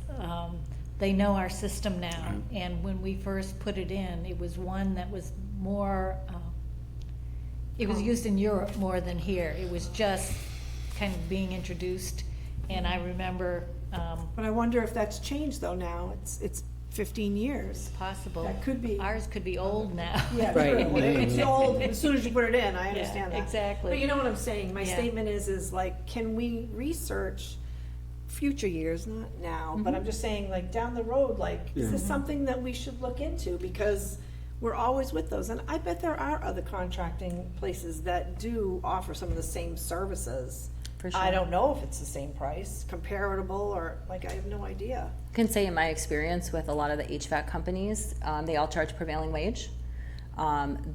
they know our system now. And when we first put it in, it was one that was more, it was used in Europe more than here. It was just kind of being introduced. And I remember,
But I wonder if that's changed though now. It's 15 years.
possible.
That could be.
Ours could be old now.
Yeah,
Right.
true. It's old as soon as you put it in, I understand that.
exactly.
But you know what I'm saying? My
Yeah.
statement is like, can we research future years, not now, but I'm just saying like down the road, like, is this something that we should look into? Because we're always with those, and I bet there are other contracting places that do offer some of the same services.
For sure.
I don't know if it's the same price, comparable, or like, I have no idea.
I can say in my experience with a lot of the HVAC companies, they all charge prevailing wage.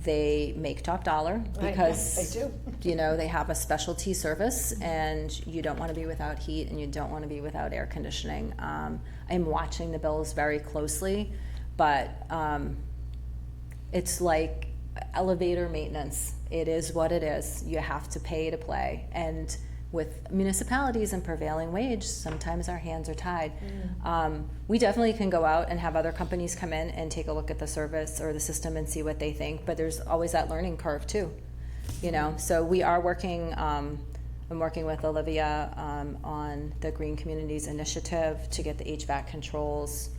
They make top dollar because
They do.
you know, they have a specialty service, and you don't want to be without heat and you don't want to be without air conditioning. I'm watching the bills very closely, but it's like elevator maintenance. It is what it is. You have to pay to play. And with municipalities and prevailing wage, sometimes our hands are tied. We definitely can go out and have other companies come in and take a look at the service or the system and see what they think, but there's always that learning curve too, you know. So we are working, I'm working with Olivia on the Green Communities Initiative to get the HVAC controls.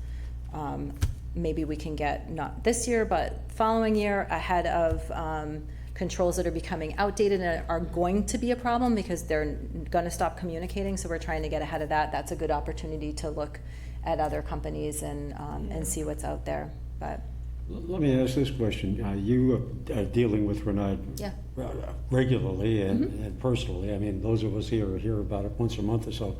Maybe we can get, not this year, but following year, ahead of controls that are becoming outdated and are going to be a problem because they're going to stop communicating. So we're trying to get ahead of that. That's a good opportunity to look at other companies and see what's out there. But
Let me ask this question. You are dealing with Renaud
yeah,
regularly and personally. I mean, those of us here are here about once a month or so.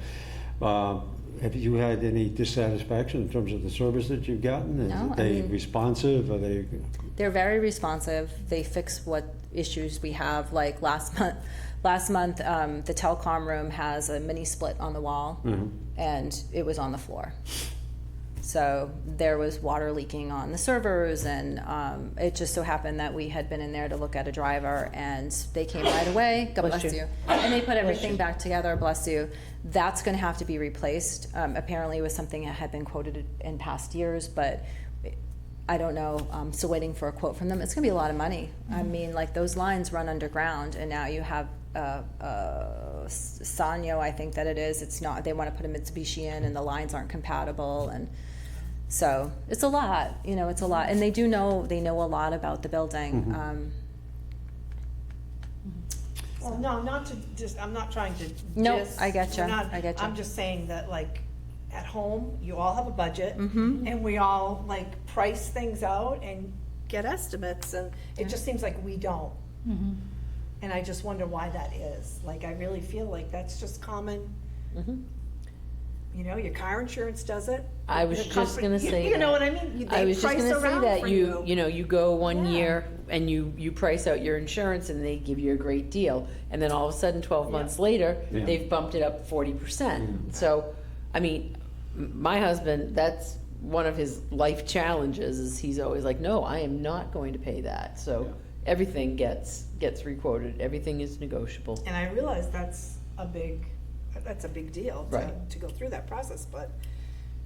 Have you had any dissatisfaction in terms of the service that you've gotten?
No,
Are they
I mean-
responsive? Are they?
they're very responsive. They fix what issues we have. Like last month, the telecom room has a mini split on the wall, and it was on the floor. So there was water leaking on the servers, and it just so happened that we had been in there to look at a driver, and they came right away. God bless you. And they put everything back together. Bless you. That's going to have to be replaced. Apparently, it was something that had been quoted in past years, but I don't know. Still waiting for a quote from them. It's going to be a lot of money. I mean, like those lines run underground, and now you have Sanyo, I think that it is. It's not. They want to put a Mitsubishi in, and the lines aren't compatible, and so it's a lot. You know, it's a lot, and they do know. They know a lot about the building.
Well, no, not to just, I'm not trying to
No,
diss.
I getcha,
We're not-
I getcha.
I'm just saying that like, at home, you all have a budget, and we all like price things out and get estimates, and it just seems like we don't. And I just wonder why that is. Like, I really feel like that's just common, You know, your car insurance does it.
I was
The
just
company-
gonna say
You know
that.
what I mean?
I
They
was just
price
gonna say
around
that
for
you know, you go one
Yeah.
year and you price out your insurance and they give you a great deal. And then all of a sudden, 12 months later,
Yeah.
they've bumped it up 40%. So, I mean, my husband, that's one of his life challenges is he's always like, no, I am not going to pay that. So everything gets requoted, everything is negotiable.
And I realize that's a big deal
Right.
to go through that process, but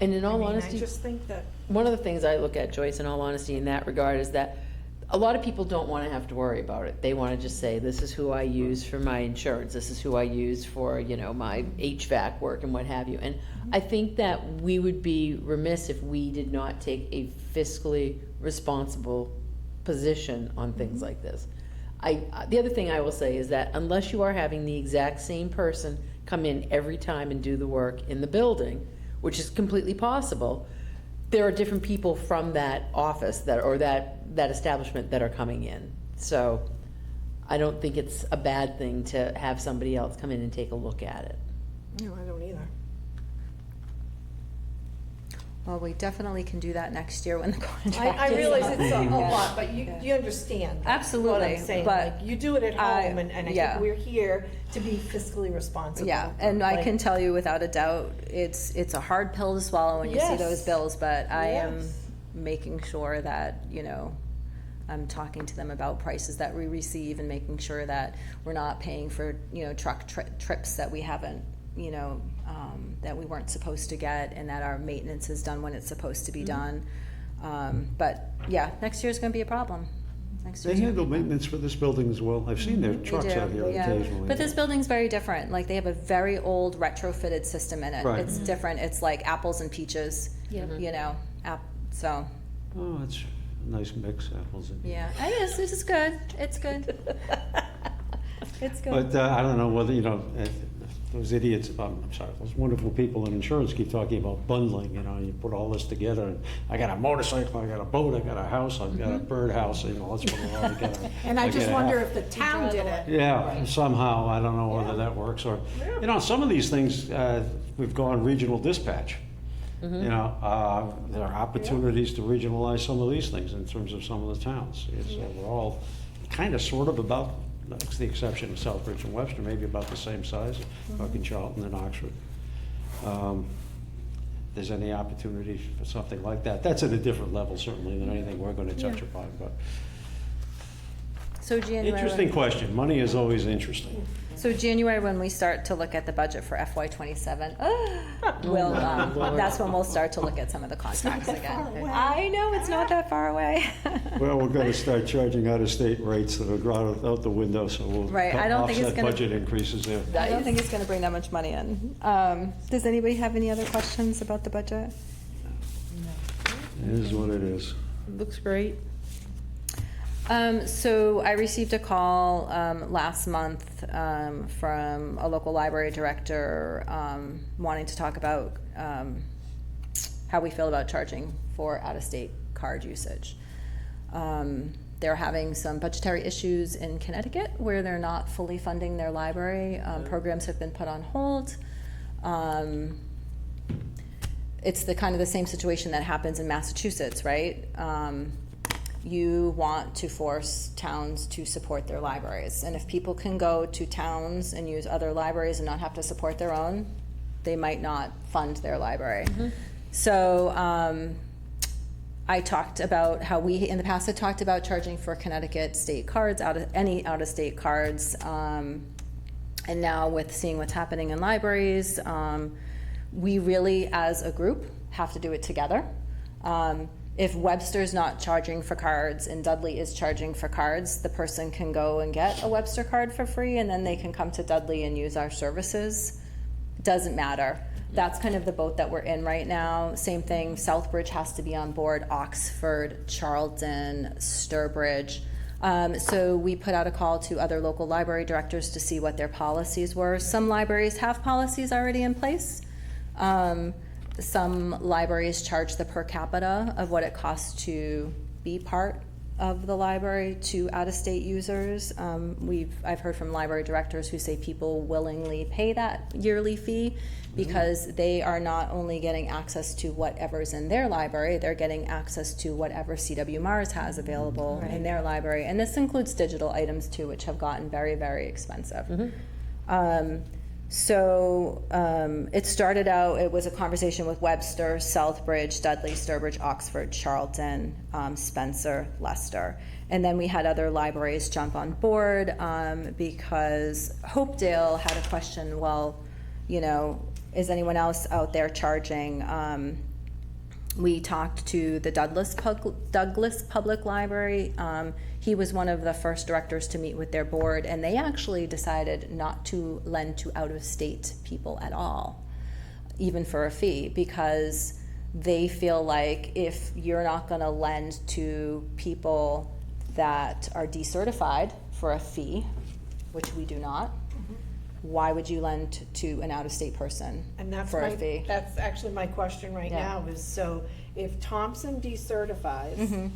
And in
I
all
mean, I
honesty,
just think that,
one of the things I look at, Joyce, in all honesty, in that regard, is that a lot of people don't want to have to worry about it. They want to just say, this is who I use for my insurance, this is who I use for, you know, my HVAC work and what have you. And I think that we would be remiss if we did not take a fiscally responsible position on things like this. The other thing I will say is that unless you are having the exact same person come in every time and do the work in the building, which is completely possible, there are different people from that office that establishment that are coming in. So I don't think it's a bad thing to have somebody else come in and take a look at it.
no, I don't either.
Well, we definitely can do that next year when the contract
I
is
realize
up.
it's a
Yeah.
lot, but you understand. what
Absolutely,
I'm saying,
but
like, you do it at
I-
home, and I
yeah.
think we're here to be fiscally responsible.
Yeah, and I
Like,
can tell you without a doubt, it's a hard pill to swallow when you see
Yes.
those bills, but I am
Yes.
making sure that, you know, I'm talking to them about prices that we receive and making sure that we're not paying for, you know, truck trips that we haven't, you know, that we weren't supposed to get, and that our maintenance is done when it's supposed to be done. But yeah, next year's gonna be a problem. Next
They
year's gonna
handle
be a problem.
maintenance for this building as well. I've seen their
They
trucks
do,
out here
yeah.
occasionally.
But this building's very different. Like, they have a very old retrofitted system in it.
Right.
It's different. It's like apples and peaches,
Yeah.
you know, so,
Oh, it's a nice mix, apples and.
yeah. This is good. It's good. It's good.
But I don't know whether, you know, those idiots, I'm sorry, those wonderful people in insurance keep talking about bundling, you know, you put all this together, and I got a motorcycle, I got a boat, I got a house, I've got a bird house, you know, let's put it all together.
And I just
get
wonder
half.
if the town did it.
Yeah, somehow, I don't know whether that works, or, you know, some of these things, we've gone regional dispatch. You know, there are opportunities to regionalize some of these things in terms of some of the towns. We're all kind of sort of about, that's the exception of Southbridge and Webster, maybe about the same size, talking Charlton and Oxford. If there's any opportunity for something like that, that's at a different level certainly than anything we're gonna touch upon, but.
So January.
Interesting question. Money is always interesting.
So January, when we start to look at the budget for FY '27, we'll, that's when we'll start to look at some of the contracts
that far
again.
away.
I know, it's not that far away.
Well, we're gonna start charging out-of-state rates that are out the window, so we'll
Right, I don't think it's
offset
gonna-
budget increases there.
I don't think it's gonna bring that much money in. Does anybody have any other questions about the budget?
It is what it is.
Looks great.
So I received a call last month from a local library director wanting to talk about how we feel about charging for out-of-state card usage. They're having some budgetary issues in Connecticut where they're not fully funding their library. Programs have been put on hold. It's the kind of the same situation that happens in Massachusetts, right? You want to force towns to support their libraries. And if people can go to towns and use other libraries and not have to support their own, they might not fund their library. So I talked about how we in the past had talked about charging for Connecticut state cards, any out-of-state cards. And now with seeing what's happening in libraries, we really as a group have to do it together. If Webster's not charging for cards and Dudley is charging for cards, the person can go and get a Webster card for free and then they can come to Dudley and use our services. Doesn't matter. That's kind of the boat that we're in right now. Same thing, Southbridge has to be on board, Oxford, Charlton, Sturbridge. So we put out a call to other local library directors to see what their policies were. Some libraries have policies already in place. Some libraries charge the per capita of what it costs to be part of the library to out-of-state users. I've heard from library directors who say people willingly pay that yearly fee because they are not only getting access to whatever's in their library, they're getting access to whatever CW Mars has available in their library. And this includes digital items too, which have gotten very, very expensive. It started out, it was a conversation with Webster, Southbridge, Dudley, Sturbridge, Oxford, Charlton, Spencer, Leicester. And then we had other libraries jump on board because Hopedale had a question, well, you know, is anyone else out there charging? We talked to the Douglas Public Library. He was one of the first directors to meet with their board, and they actually decided not to lend to out-of-state people at all, even for a fee, because they feel like if you're not going to lend to people that are decertified for a fee, which we do not, why would you lend to an out-of-state person
And that's
for a fee?
that's actually my question right
Yeah.
now is, so if Thompson decertifies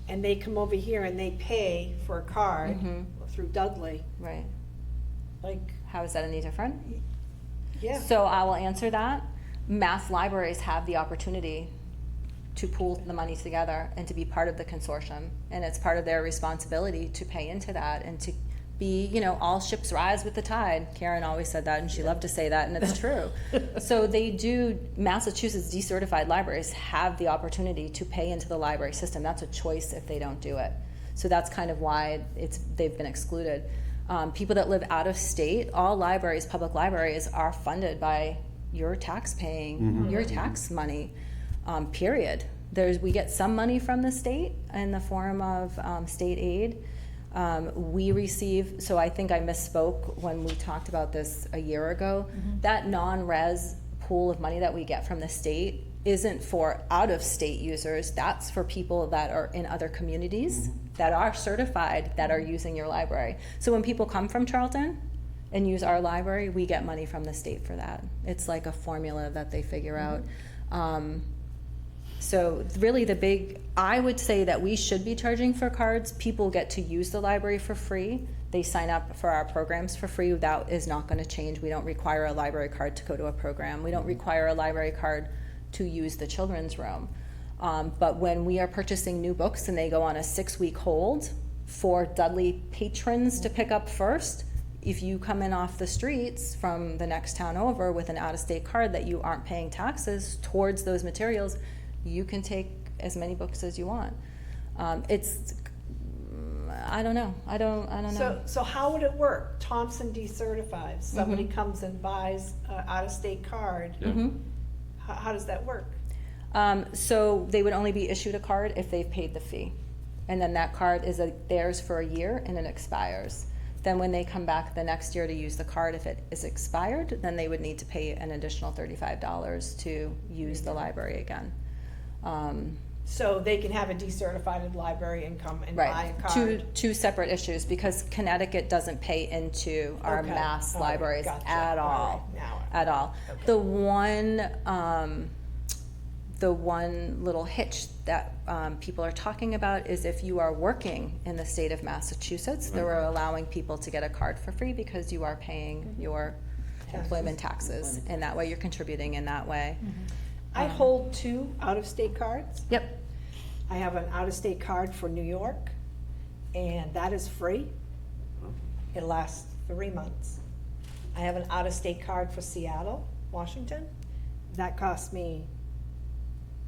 and they come over here and they pay for a card through Dudley,
Right.
like,
How is that any different?
yeah.
So I will answer that. Mass libraries have the opportunity to pool the money together and to be part of the consortium. And it's part of their responsibility to pay into that and to be, you know, all ships rise with the tide. Karen always said that, and she loved to say that, and it's true. So they do, Massachusetts decertified libraries have the opportunity to pay into the library system. That's a choice if they don't do it. So that's kind of why they've been excluded. People that live out of state, all libraries, public libraries, are funded by your tax paying, your tax money, period. We get some money from the state in the form of state aid. We receive, so I think I misspoke when we talked about this a year ago. That non-res pool of money that we get from the state isn't for out-of-state users. That's for people that are in other communities that are certified that are using your library. So when people come from Charlton and use our library, we get money from the state for that. It's like a formula that they figure out. So really I would say that we should be charging for cards. People get to use the library for free. They sign up for our programs for free. That is not going to change. We don't require a library card to go to a program. We don't require a library card to use the children's room. But when we are purchasing new books and they go on a 6-week hold for Dudley patrons to pick up first, if you come in off the streets from the next town over with an out-of-state card that you aren't paying taxes towards those materials, you can take as many books as you want. I don't know. I don't know.
So how would it work? Thompson decertifies, somebody comes and buys an out-of-state card. How does that work?
So they would only be issued a card if they've paid the fee. And then that card is theirs for a year and it expires. Then when they come back the next year to use the card, if it is expired, then they would need to pay an additional $35 to use the library again.
So they can have a decertified library and come and buy a card?
Two separate issues, because Connecticut doesn't pay into our
Okay.
mass
All right.
libraries
Gotcha.
at all.
All right. Now-
At all.
Okay.
The one little hitch that people are talking about is if you are working in the state of Massachusetts, they're allowing people to get a card for free because you are paying your employment taxes, and that way you're contributing in that way.
I hold 2 out-of-state cards.
Yep.
I have an out-of-state card for New York, and that is free. It lasts 3 months. I have an out-of-state card for Seattle, Washington. That cost me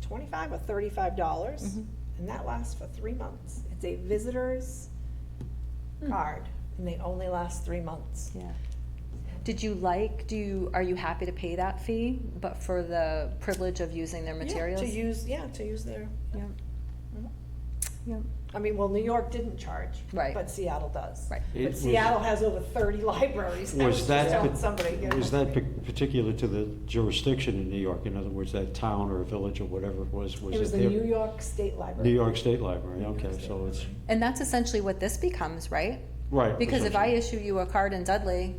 $25 or $35, and that lasts for 3 months. It's a visitor's card, and they only last 3 months.
Yeah. Are you happy to pay that fee, but for the privilege of using their materials?
To use their,
Yep. Yep.
I mean, well, New York didn't charge.
Right.
But Seattle does.
Right.
It
But
was-
Seattle has over 30 libraries. I
Was that,
telling somebody, you know.
was that particular to the jurisdiction in New York? In other words, that town or village or whatever it was
It was
it
the
their?
New York State Library.
New York State Library, okay, so it's,
And that's essentially what this becomes, right?
right.
Because if I
essentially.
issue you a card in Dudley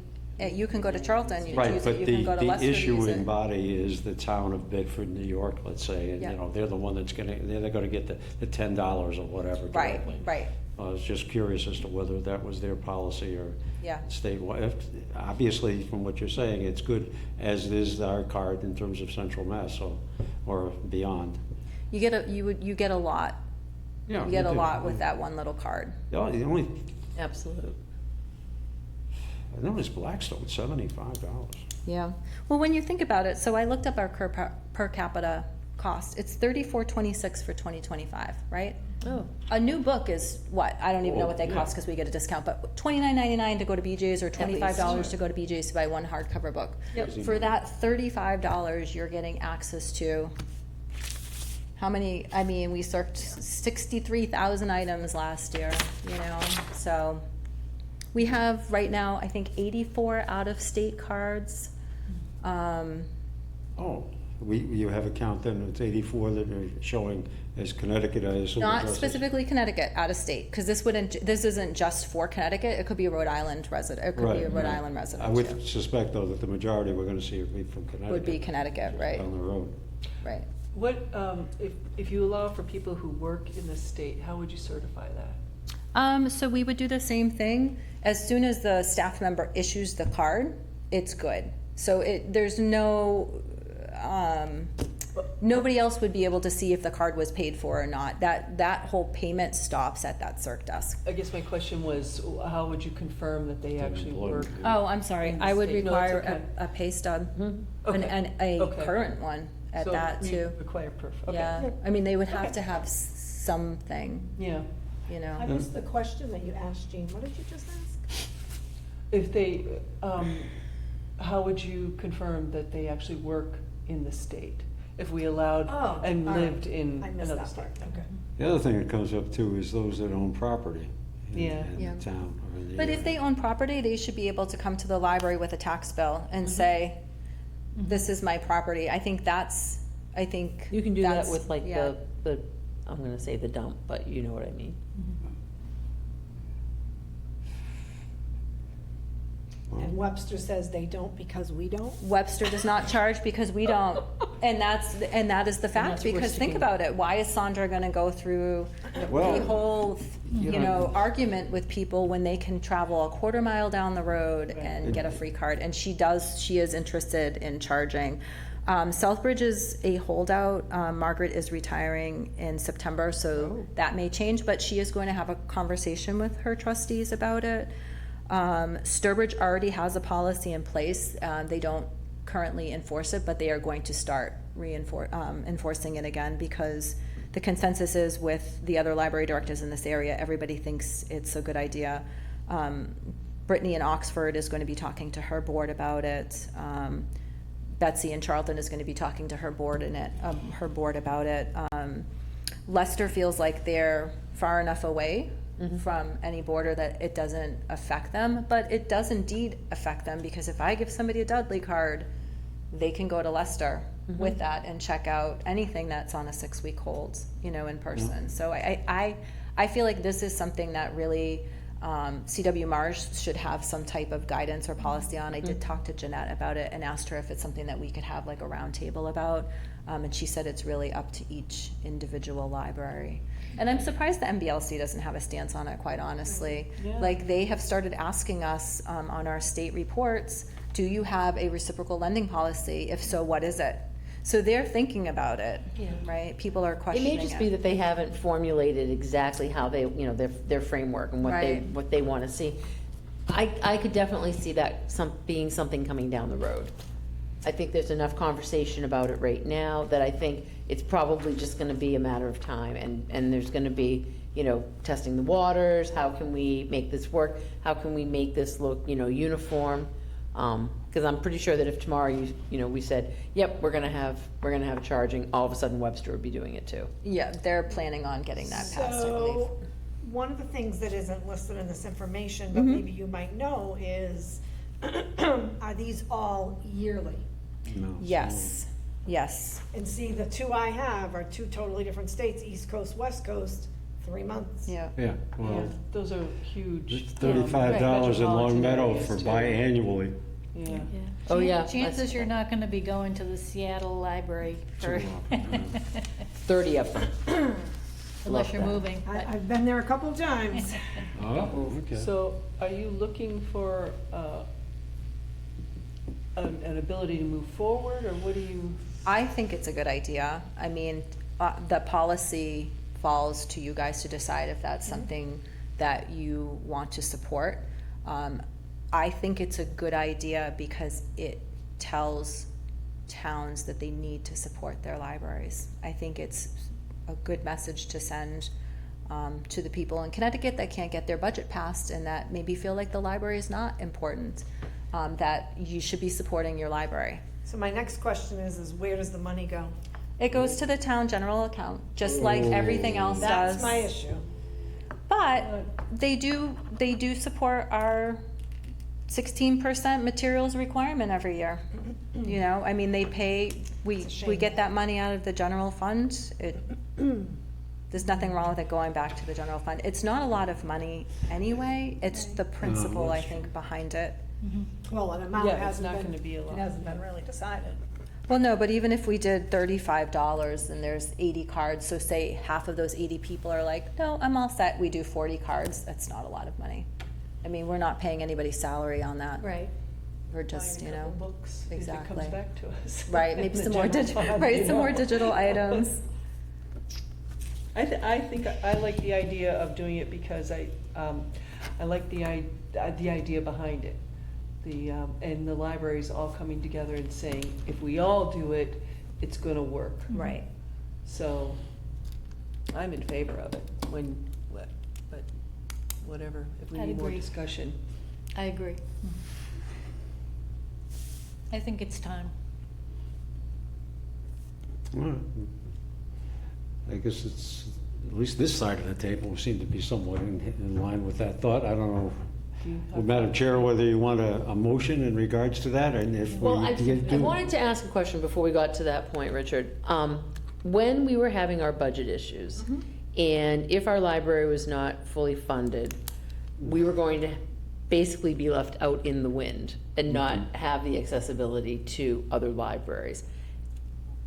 You can go to Charlton, you
Right,
use
but
it, you can go to
the
Leicester, use
issuing
it.
body is the town of Bedford, New York, let's say, and,
Yeah.
they're the one that's they're gonna get the $10 or whatever
Right,
directly.
right,
I was just curious as to whether that was their policy or
yeah.
statewide. Obviously, from what you're saying, it's good, as is our card in terms of Central Mass, or beyond.
You get a lot.
Yeah,
You get
we
a
do.
lot with that one little card.
The only,
Absolute.
I noticed Blackstone, $75.
Yeah. Well, when you think about it, so I looked up our per capita cost. It's $34.26 for 2025, right?
Oh,
A new book is what? I don't even know
Oh,
what they
yeah.
cost because we get a discount, but $29.99 to go to BJ's or $25
least.
to go to BJ's to buy one hardcover book.
Yep.
For that $35, you're getting access to how many? I mean, we searched 63,000 items last year, so we have right now, I think, 84 out-of-state cards.
Oh, you have a count then, it's 84 that are showing as Connecticut, I assume.
Not
addresses.
specifically Connecticut, out of state, because this isn't just for Connecticut, it could be a Rhode Island resident, it could be a
Right,
Rhode
right.
Island
I
resident
would
too.
suspect, though, that the majority we're gonna see would be from Connecticut.
Would be Connecticut, right,
Down the road.
right.
What, if you allow for people who work in the state, how would you certify that?
So we would do the same thing, as soon as the staff member issues the card, it's good. So there's no, nobody else would be able to see if the card was paid for or not. That whole payment stops at that circ desk.
I guess my question was, how would you confirm that they actually work?
Oh, I'm sorry,
In the
I would
state. No, it's
require
okay.
a pay stub,
Okay.
and a
Okay.
current one at
So
that
you
too.
require proof, okay.
Yeah, I mean, they would have
Okay.
to have something,
Yeah,
I missed the question that you asked, Jean. What did you just ask?
if they, how would you confirm that they actually work in the state? If we allowed
Oh,
and
all right.
lived in
I missed
another
that
state?
part. Okay.
The other thing that comes up too is those that own property
Yeah.
in
Yeah.
the town. Or in the
But if
area.
they own property, they should be able to come to the library with a tax bill and say, this is my property. I think
you can do that
that's-
with like
yeah.
the, I'm gonna say the dump, but you know what I mean.
And Webster says they don't because we don't?
Webster does not charge because we don't, and that is the fact,
that's what we're
because think
sticking-
about it, why is Sandra gonna go through
Well,
the whole,
you know-
argument with people when they can travel a quarter mile down the road and get a free card, and she is interested in charging. Southbridge is a holdout, Margaret is retiring in September, so that may change, but she is going to have a conversation with her trustees about it. Sturbridge already has a policy in place. They don't currently enforce it, but they are going to start enforcing it again, because the consensus is with the other library directors in this area, everybody thinks it's a good idea. Brittany in Oxford is going to be talking to her board about it. Betsy in Charlton is going to be talking to her board about it. Leicester feels like they're far enough away from any border that it doesn't affect them, but it does indeed affect them, because if I give somebody a Dudley card, they can go to Leicester with that and check out anything that's on a 6-week hold, in person. So I feel like this is something that really CW Mars should have some type of guidance or policy on. I did talk to Jeanette about it and asked her if it's something that we could have like a round table about. And she said it's really up to each individual library. And I'm surprised the MBLC doesn't have a stance on it, quite honestly.
Yeah.
Like, they have started asking us on our state reports, do you have a reciprocal lending policy? If so, what is it? So they're thinking about it, right? People are
It
questioning
may just be that they haven't formulated exactly how they, their framework and
Right.
what they wanna see. I could definitely see that being something coming down the road. I think there's enough conversation about it right now that I think it's probably just gonna be a matter of time, and there's gonna be, testing the waters, how can we make this work? How can we make this look, uniform? Cause I'm pretty sure that if tomorrow we said, yep, we're gonna have charging, all of a sudden Webster would be doing it too.
Yeah, they're planning on getting that passed, I believe.
So, one of the things that isn't listed in this information, but maybe you might know, is are these all yearly?
No.
Yes, yes.
And see, the two I have are two totally different states, East Coast, West Coast, 3 months.
Yeah.
Yeah, well,
Those are huge.
it's $35 in Long Meadow for biannually.
Yeah.
Oh, yeah.
Chances you're not gonna be going to the Seattle Library for,
Too often,
30 of them.
unless you're
that.
moving. but-
I've been there a couple of times.
Oh, okay.
So are you looking for an ability to move forward, or what do you?
I think it's a good idea. I mean, the policy falls to you guys to decide if that's something that you want to support. I think it's a good idea because it tells towns that they need to support their libraries. I think it's a good message to send to the people in Connecticut that can't get their budget passed and that maybe feel like the library is not important, that you should be supporting your library.
So my next question is where does the money go?
It goes to the town general account, just like everything else does.
That's my issue.
But they do support our 16% materials requirement every year. You know, I mean, they pay, we
shame.
get that money out of the general fund. There's nothing wrong with it going back to the general fund. It's not a lot of money anyway. It's the principle, I think, behind it.
Well, an amount
Yeah, it's
hasn't
not
been,
gonna be a lot.
it hasn't been really decided.
Well, no, but even if we did $35 and there's 80 cards, so say half of those 80 people are like, no, I'm all set, we do 40 cards, that's not a lot of money. I mean, we're not paying anybody's salary on that.
Right.
We're just,
Buying
you
a couple
know,
books, if it
exactly.
comes back to us.
right, maybe
in the
some more
general
digital,
fund,
right,
you
some more
know.
digital items.
I think I like the idea of doing it because I like the idea behind it. And the libraries all coming together and saying, if we all do it, it's gonna work.
Right.
So, I'm in favor of it, but whatever, if we
I'd
need more
agree.
discussion.
I agree. I think it's time.
All right. I guess it's, at least this side of the table seem to be somewhat in line with that thought. I don't know,
Do you have-
well, Madam Chair, whether you want a motion in regards to that, and if we
Well, I
do.
wanted to ask a question before we got to that point, Richard. When we were having our budget issues, and if our library was not fully funded, we were going to basically be left out in the wind and not have the accessibility to other libraries.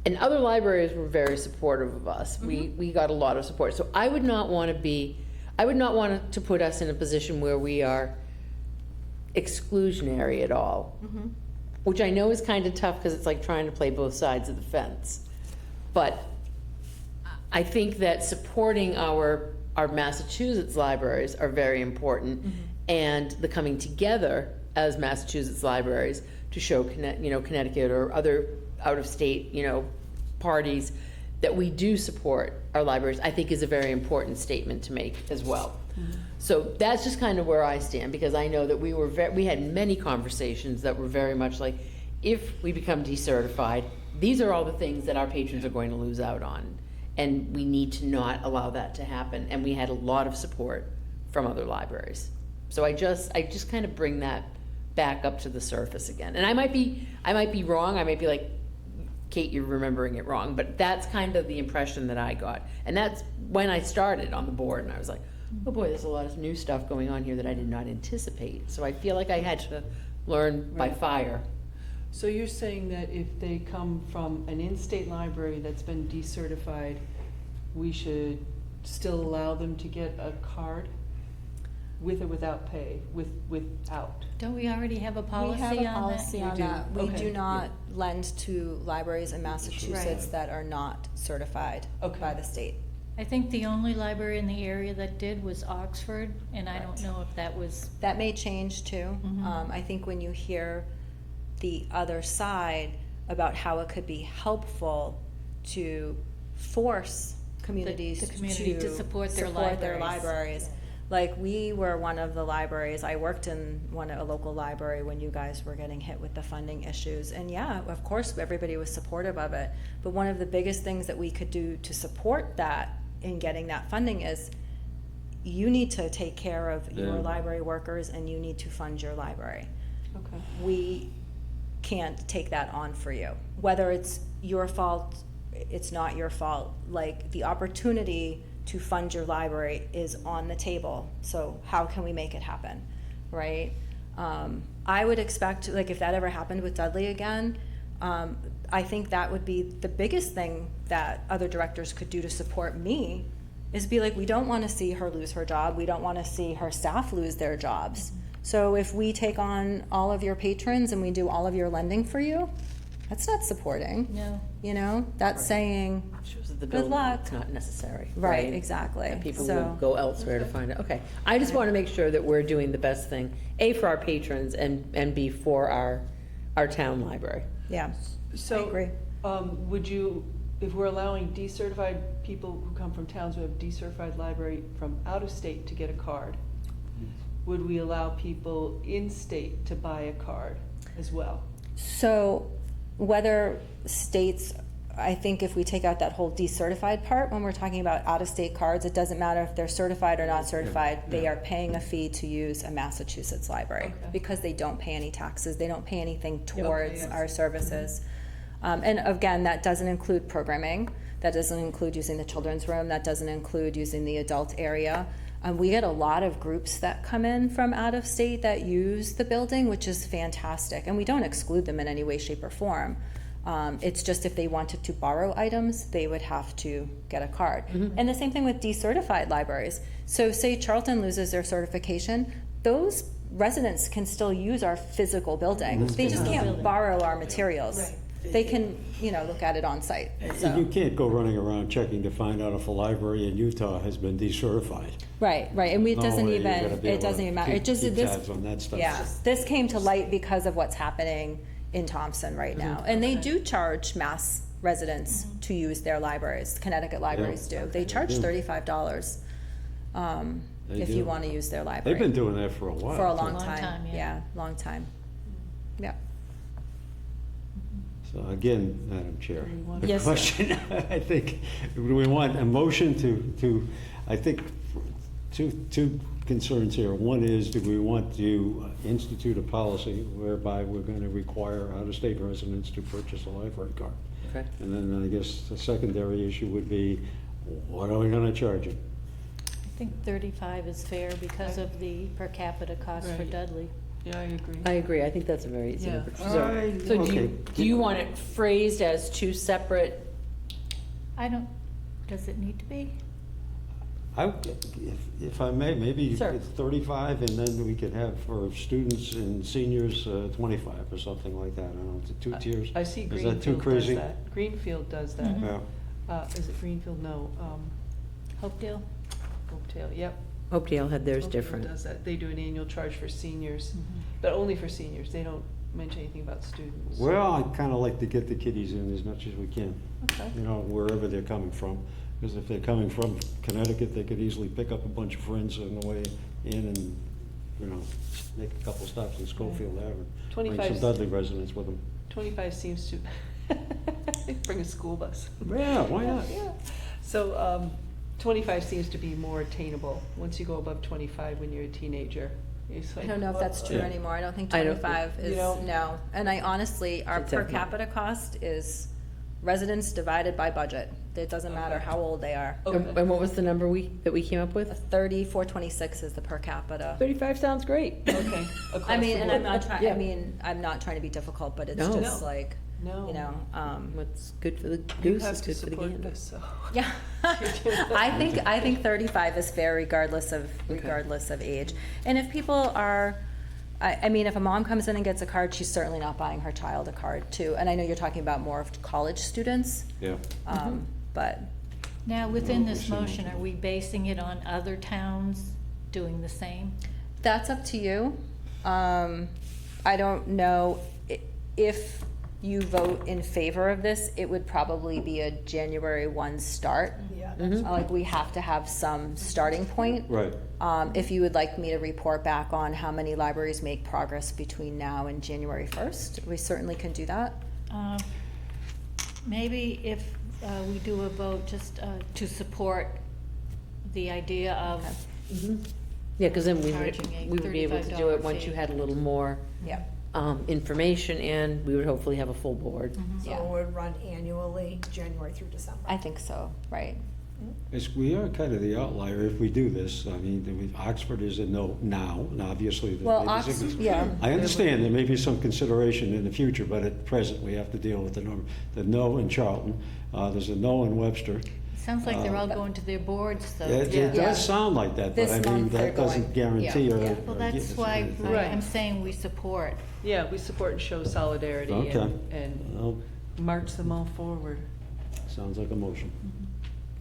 And other libraries were very supportive of us. We got a lot of support. So I would not want to put us in a position where we are exclusionary at all. Which I know is kind of tough because it's like trying to play both sides of the fence. But I think that supporting our Massachusetts libraries are very important, and the coming together as Massachusetts libraries to show Connecticut or other out-of-state, parties that we do support our libraries, I think is a very important statement to make as well. So that's just kind of where I stand, because I know that we had many conversations that were very much like, if we become decertified, these are all the things that our patrons are going to lose out on, and we need to not allow that to happen. And we had a lot of support from other libraries. So I just kind of bring that back up to the surface again. And I might be wrong. I might be like, Kate, you're remembering it wrong, but that's kind of the impression that I got. And that's when I started on the board, and I was like, oh boy, there's a lot of new stuff going on here that I did not anticipate. So I feel like I had to learn by
Right.
fire.
So you're saying that if they come from an in-state library that's been decertified, we should still allow them to get a card? With or without pay? Without?
Don't we already have a policy on that?
We have a policy on
You do?
that. We
Okay.
do not lend to libraries in Massachusetts
Right.
that are not certified
Okay.
by the state.
I think the only library in the area that did was Oxford, and I don't
Correct.
know if that was,
That may change too.
Mhm.
I think when you hear the other side about how it could be helpful to force communities
the community to support their libraries.
libraries. Like, we were one of the libraries, I worked in a local library when you guys were getting hit with the funding issues. And yeah, of course, everybody was supportive of it. But one of the biggest things that we could do to support that in getting that funding is, you need to take care of your
Yeah.
library workers and you need to fund your library.
Okay.
We can't take that on for you. Whether it's your fault, it's not your fault. Like, the opportunity to fund your library is on the table. So how can we make it happen, right? I would expect, like, if that ever happened with Dudley again, I think that would be the biggest thing that other directors could do to support me, is be like, we don't want to see her lose her job. We don't want to see her staff lose their jobs. So if we take on all of your patrons and we do all of your lending for you, that's not supporting.
No.
You know, that's saying,
Shows that the
Good
building,
luck.
it's not necessary.
right, exactly.
And people
So-
will go elsewhere to find it. Okay. I just want to make sure that we're doing the best thing, A, for our patrons, and B, for our town library.
Yeah,
So,
I agree.
Would you, if we're allowing decertified people who come from towns who have decertified library from out of state to get a card, would we allow people in state to buy a card as well?
So whether states, I think if we take out that whole decertified part, when we're talking about out-of-state cards, it doesn't matter if they're certified or not certified, they are paying a fee to use a Massachusetts library,
Okay.
because they don't pay any taxes, they don't pay anything towards
yes.
our services. And again, that doesn't include programming, that doesn't include using the children's room, that doesn't include using the adult area. We get a lot of groups that come in from out of state that use the building, which is fantastic, and we don't exclude them in any way, shape, or form. It's just if they wanted to borrow items, they would have to get a card. And the same thing with decertified libraries. So say Charlton loses their certification, those residents can still use our physical building. They just can't borrow our materials. They can, look at it on site.
And you can't go running around checking to find out if a library in Utah has been decertified.
Right, and it
No
doesn't
way you're gonna
even,
be
it
able
doesn't
to
even matter. It
keep
just,
tabs
this,
on that stuff.
yeah, this came to light because of what's happening in Thompson right now. And they do charge Mass residents to use their libraries. Connecticut libraries do. They charge
do.
$35
They
if
do.
you want to use their library.
They've been doing that for a while.
For a
too.
long
Long
time,
time, yeah.
yeah, long time. Yeah.
So again, Madam Chair,
Do we want-
the
Yes, sir.
question, I think, do we want a motion to, I think, two concerns here. One is, do we want to institute a policy whereby we're going to require out-of-state residents to purchase a library card?
Okay.
And then I guess the secondary issue would be, what are we going to charge them?
I think 35 is fair because of the per capita cost for
Right.
Dudley.
Yeah, I agree.
I agree. I think that's a very easy
Yeah.
number.
Alright,
So do
okay.
you want it phrased as two separate?
Does it need to be?
If I may, maybe
Sure.
it's 35, and then we could have for students and seniors, 25 or something like that. I don't know, two tiers.
I see
Is that too
Greenfield does
crazy?
that. Greenfield does that.
Mm-hmm.
Yeah.
Is it Greenfield? No,
Hopedale?
Hopedale, yep.
Hopedale had theirs
Hopedale
different.
does that. They do an annual charge for seniors, but only for seniors. They don't mention anything about students.
Well, I kind of like to get the kiddies in as much as we can,
Okay.
wherever they're coming from. Because if they're coming from Connecticut, they could easily pick up a bunch of friends on the way in and, make a couple stops in Schofield Ave and bring some
25 's
Dudley residents with them.
25 seems to, bring a school bus.
Yeah, why not?
Yeah. So, 25 seems to be more attainable. Once you go above 25 when you're a teenager, it's
I
like.
don't know if that's true
Yeah.
anymore. I don't think
I don't-
25 is,
You don't?
no. And I honestly, our
It's
per
okay.
capita cost is residents divided by budget. It doesn't matter how old they are.
Okay.
And what was the number that we came up with?
3426 is the per capita.
35 sounds great.
Okay.
I
across
mean,
the
and I'm
board.
not trying,
Yeah.
I'm not trying to be difficult, but it's
No.
just
No.
like,
No.
What's good for the
You
goose
have
is
to
good for the
support
gander.
this, so.
yeah. I think 35 is fair regardless of age. And if people are, I mean, if a mom comes in and gets a card, she's certainly not buying her child a card too. And I know you're talking about more of college students,
Yeah.
but
Now, within
Well,
this
we'll see.
motion, are we basing it on other towns doing the same?
that's up to you. I don't know if you vote in favor of this, it would probably be a January 1 start.
Yeah, that's
Like, we have to have some starting point.
Right.
If you would like me to report back on how many libraries make progress between now and January 1st, we certainly can do that.
Maybe if we do a vote just to support the idea of,
Yeah, because then
Charging a
we would be able to do it
$35
once you
fee.
had a little more
Yep.
information, and we would hopefully have a full board.
Yeah.
So it would run annually, January through December.
I think so, right.
We are kind of the outlier if we do this. I mean, Oxford is a no now, and obviously.
Well, yeah.
I understand there may be some consideration in the future, but at present, we have to deal with the no in Charlton. There's a no in Webster.
Sounds like they're all going to their boards, though.
It
Yeah.
does sound like that, but
This
I mean,
month they're
that doesn't
going-
guarantee
yeah.
or.
Yeah.
Well,
or
that's
give us
why
anything.
Right.
I'm saying we support.
Yeah, we support and show solidarity
Okay.
and
Well,
march them all forward.
sounds like a motion.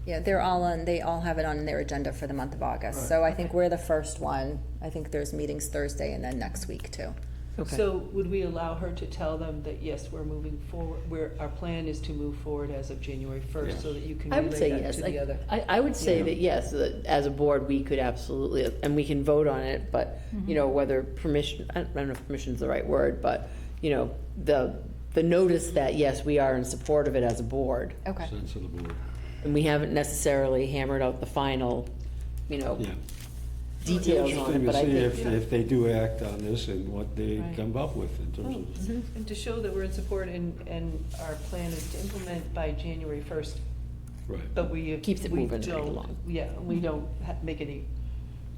Yeah, they're all on, they all have it on their agenda for the month of August. So I think we're the first one. I think there's meetings Thursday and then next week too.
Okay.
So would we allow her to tell them that, yes, we're moving forward, our plan is to move forward as of January 1st, so that you can
I would say
relay that
yes.
to the other?
I would say
Yeah.
that yes, that as a board, we could absolutely, and we can vote on it, but, you know, whether permission, I don't know if permission's the right word, but, you know, the notice that, yes, we are in support of it as a board,
Okay.
Sense of the board.
and we haven't necessarily hammered out the final, you know,
Yeah.
details on
Interesting
it,
to
but I
see
think.
if they do act on this and what they
Right.
come up with in terms of.
And to show that we're in support and our plan is to implement by January 1st,
Right.
but we.
Keeps it
we
moving right
don't-
along.
Yeah, we don't make any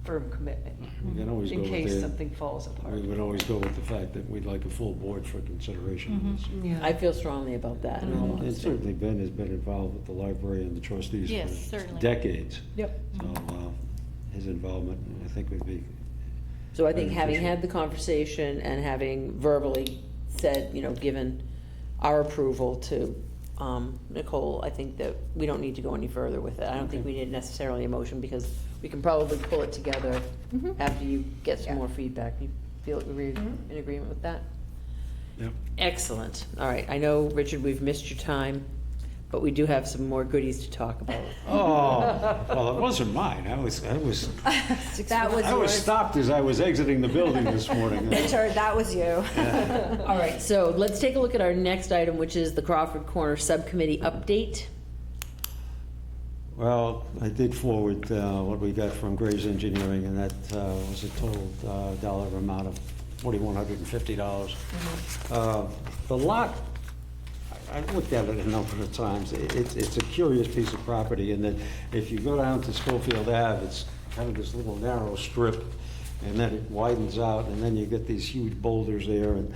firm commitment
We can always go
in
with
case
the,
something falls apart.
we would always go with the fact that we'd like a full board for consideration of this.
Yeah.
I feel strongly about that, in all
And
honesty.
certainly Ben has been involved with the library and the trustees
Yes,
for
certainly.
decades.
Yep.
So his involvement, I think, would be,
So I think having
beneficial.
had the conversation and having verbally said, you know, given our approval to Nicole, I think that we don't need to go any further with it. I don't think we need necessarily a motion, because we can probably pull it together after you get some
Yeah.
more feedback. You feel we're in agreement with that?
yep.
Excellent. All right, I know, Richard, we've missed your time, but we do have some more goodies to talk about.
Oh, well, it wasn't mine. I was
That was
I was
yours.
stopped as I was exiting the building this morning.
Richard, that was you.
All right, so let's take a look at our next item, which is the Crawford Corner Subcommittee update.
Well, I did forward what we got from Graves Engineering, and that was a total dollar amount of $4,150. The lot, I've looked at it a number of times. It's a curious piece of property, in that if you go down to Schofield Ave, it's kind of this little narrow strip, and then it widens out, and then you get these huge boulders there, and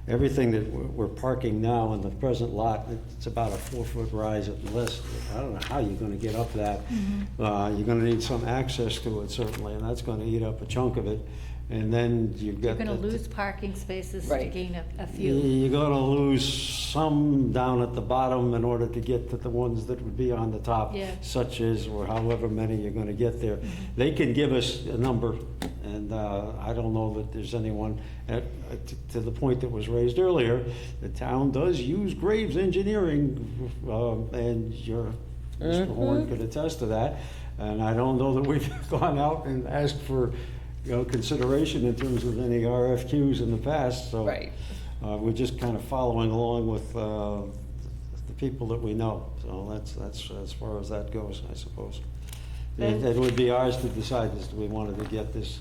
everything that we're parking now in the present lot, it's about a 4-foot rise at least. I don't know how you're gonna get up that. You're gonna need some access to it certainly, and that's gonna eat up a chunk of it. And then you've got.
You're gonna
the-
lose parking spaces to
Right.
gain a few.
You're gonna lose some down at the bottom in order to get to the ones that would be on the top.
Yeah.
Such as, or however many you're gonna get there. They can give us a number, and I don't know that there's anyone, to the point that was raised earlier, the town does use Graves Engineering, and Mr. Horn could attest to that. And I don't know that we've gone out and asked for, consideration in terms of any RFQs in the past, so.
Right.
We're just kind of following along with the people that we know, so that's as far as that goes, I suppose. It would be ours to decide as to we wanted to get this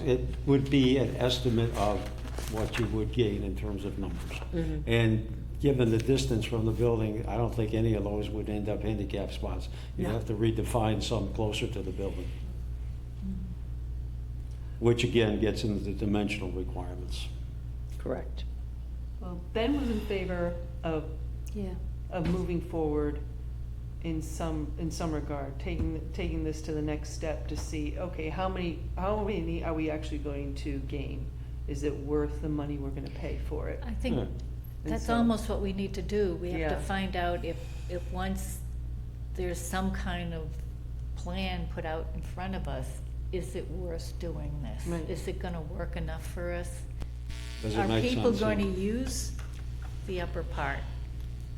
it would be an estimate of what you would gain in terms of numbers. And given the distance from the building, I don't think any of those would end up handicap spots. You'd
No.
have to redefine some closer to the building. Which again gets into the dimensional requirements.
Correct.
Well, Ben was in favor of
Yeah.
moving forward in some regard, taking this to the next step to see, okay, how many are we actually going to gain? Is it worth the money we're gonna pay for it?
I think
Yeah.
And
that's
so-
almost what we need to do. We have
Yeah.
to find out if once there's some kind of plan put out in front of us, is it worth doing this?
Right.
Is it gonna work enough for us?
Does it
Are
make
people
sense?
going to use the upper part?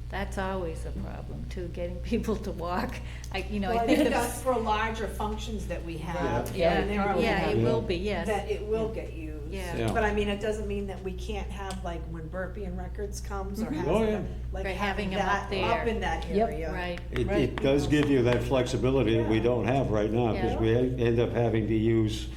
That's always a problem too, getting people to walk. I
Well, I
think
think
the-
that's for larger functions that we have.
Yeah.
and there are-
Yeah, it
Yeah.
will be, yes.
That it will get used.
Yeah.
Yeah.
But I mean, it doesn't mean that we can't have, like, when Burpee and Records comes, or has,
Oh, yeah.
like,
Right,
having
having 'em up
that
there.
up in that
Yep.
area.
Right.
It does give you that flexibility that we don't have right now, because
Yeah.
we end up having to use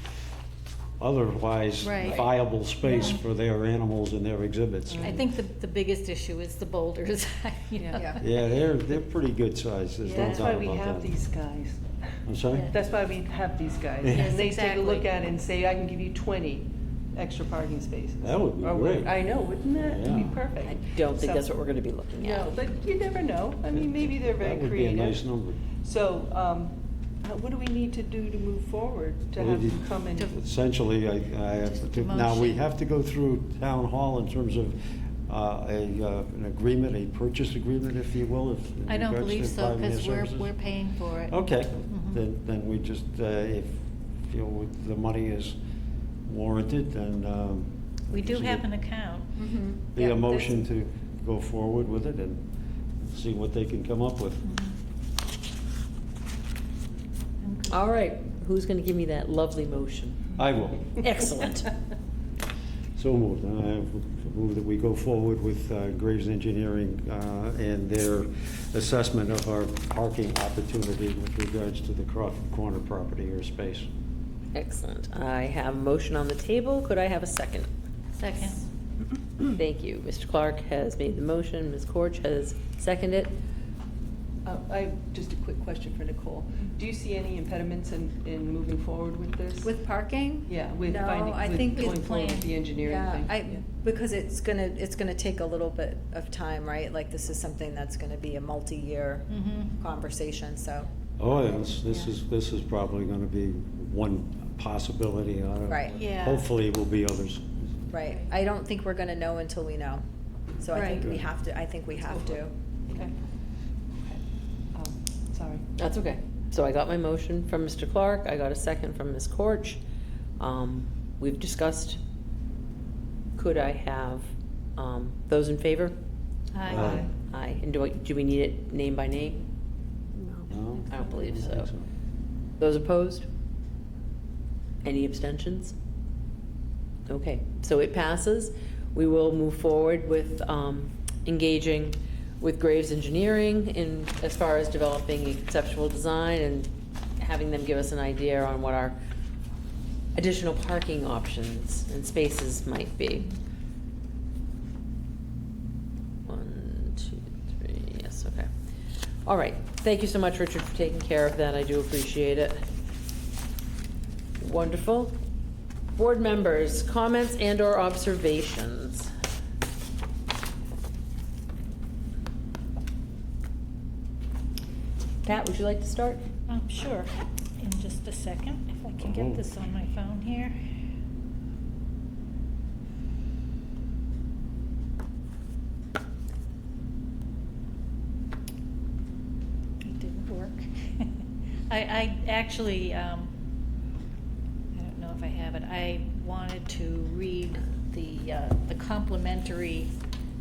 otherwise
Right.
viable space
Yeah.
for their animals and their exhibits.
I think the biggest issue is the boulders, you know.
Yeah.
Yeah, they're pretty good size, there's no
That's why
doubt
we
about
have
that.
these guys.
I'm sorry?
Yeah.
That's why we have these guys.
Yes,
And they take a look
exactly.
at it and say, I can give you 20 extra parking spaces.
That would be
Or what-
great.
I know, wouldn't that be
Yeah.
perfect?
I don't think
So-
that's what we're gonna be looking at.
No, but you never know. I mean, maybe they're very
That would be a nice
creative.
number.
So, what do we need to do to move forward, to
Well,
have
you-
them come and?
Essentially, I have to, now, we
motion.
have to go through town hall in terms of an agreement, a purchase agreement, if you will, if. in
I don't
regards to
believe so,
providing their
because
services?
we're paying for it.
Okay,
Mhm.
then we just, if, you know, the money is warranted, then.
We do
is
have
it
an account.
Mhm.
Be
Yeah,
a
that's-
motion to go forward with it and see what they can come up with.
All right, who's gonna give me that lovely motion?
I will.
Excellent.
So moved. I move that we go forward with Graves Engineering and their assessment of our parking opportunity with regards to the Crawford Corner property or space.
Excellent. I have a motion on the table. Could I have a second?
Second.
Thank you. Mr. Clark has made the motion. Ms. Corch has seconded.
Just a quick question for Nicole. Do you see any impediments in moving forward with this?
With parking?
Yeah, with
No,
finding,
I
with
think
going
it's
forward with
planned.
the engineering
Yeah,
thing?
because it's gonna take a little bit of time, right? Like, this is something that's gonna be a multi-year
Mhm.
conversation, so.
Oh, yes, this is probably gonna be one possibility out of.
Right.
Yeah.
Hopefully will be others.
Right, I don't think we're gonna know until we know. So I think
Right.
we have to, I think we have to.
Okay. Sorry.
That's okay. So I got my motion from Mr. Clark. I got a second from Ms. Corch. We've discussed, could I have, those in favor?
Aye.
Aye. And do we need it name by name?
No?
I don't believe so.
think
Those opposed? Any abstentions? Okay, so it passes. We will move forward with engaging with Graves Engineering in, as far as developing a conceptual design and having them give us an idea on what our additional parking options and spaces might be. 1, 2, 3, yes, okay. All right, thank you so much, Richard, for taking care of that. I do appreciate it. Wonderful. Board members, comments and/or observations? Pat, would you like to start?
Sure. In just a second, if I can get this on my phone here. It didn't work. I actually, I don't know if I have it, I wanted to read the complimentary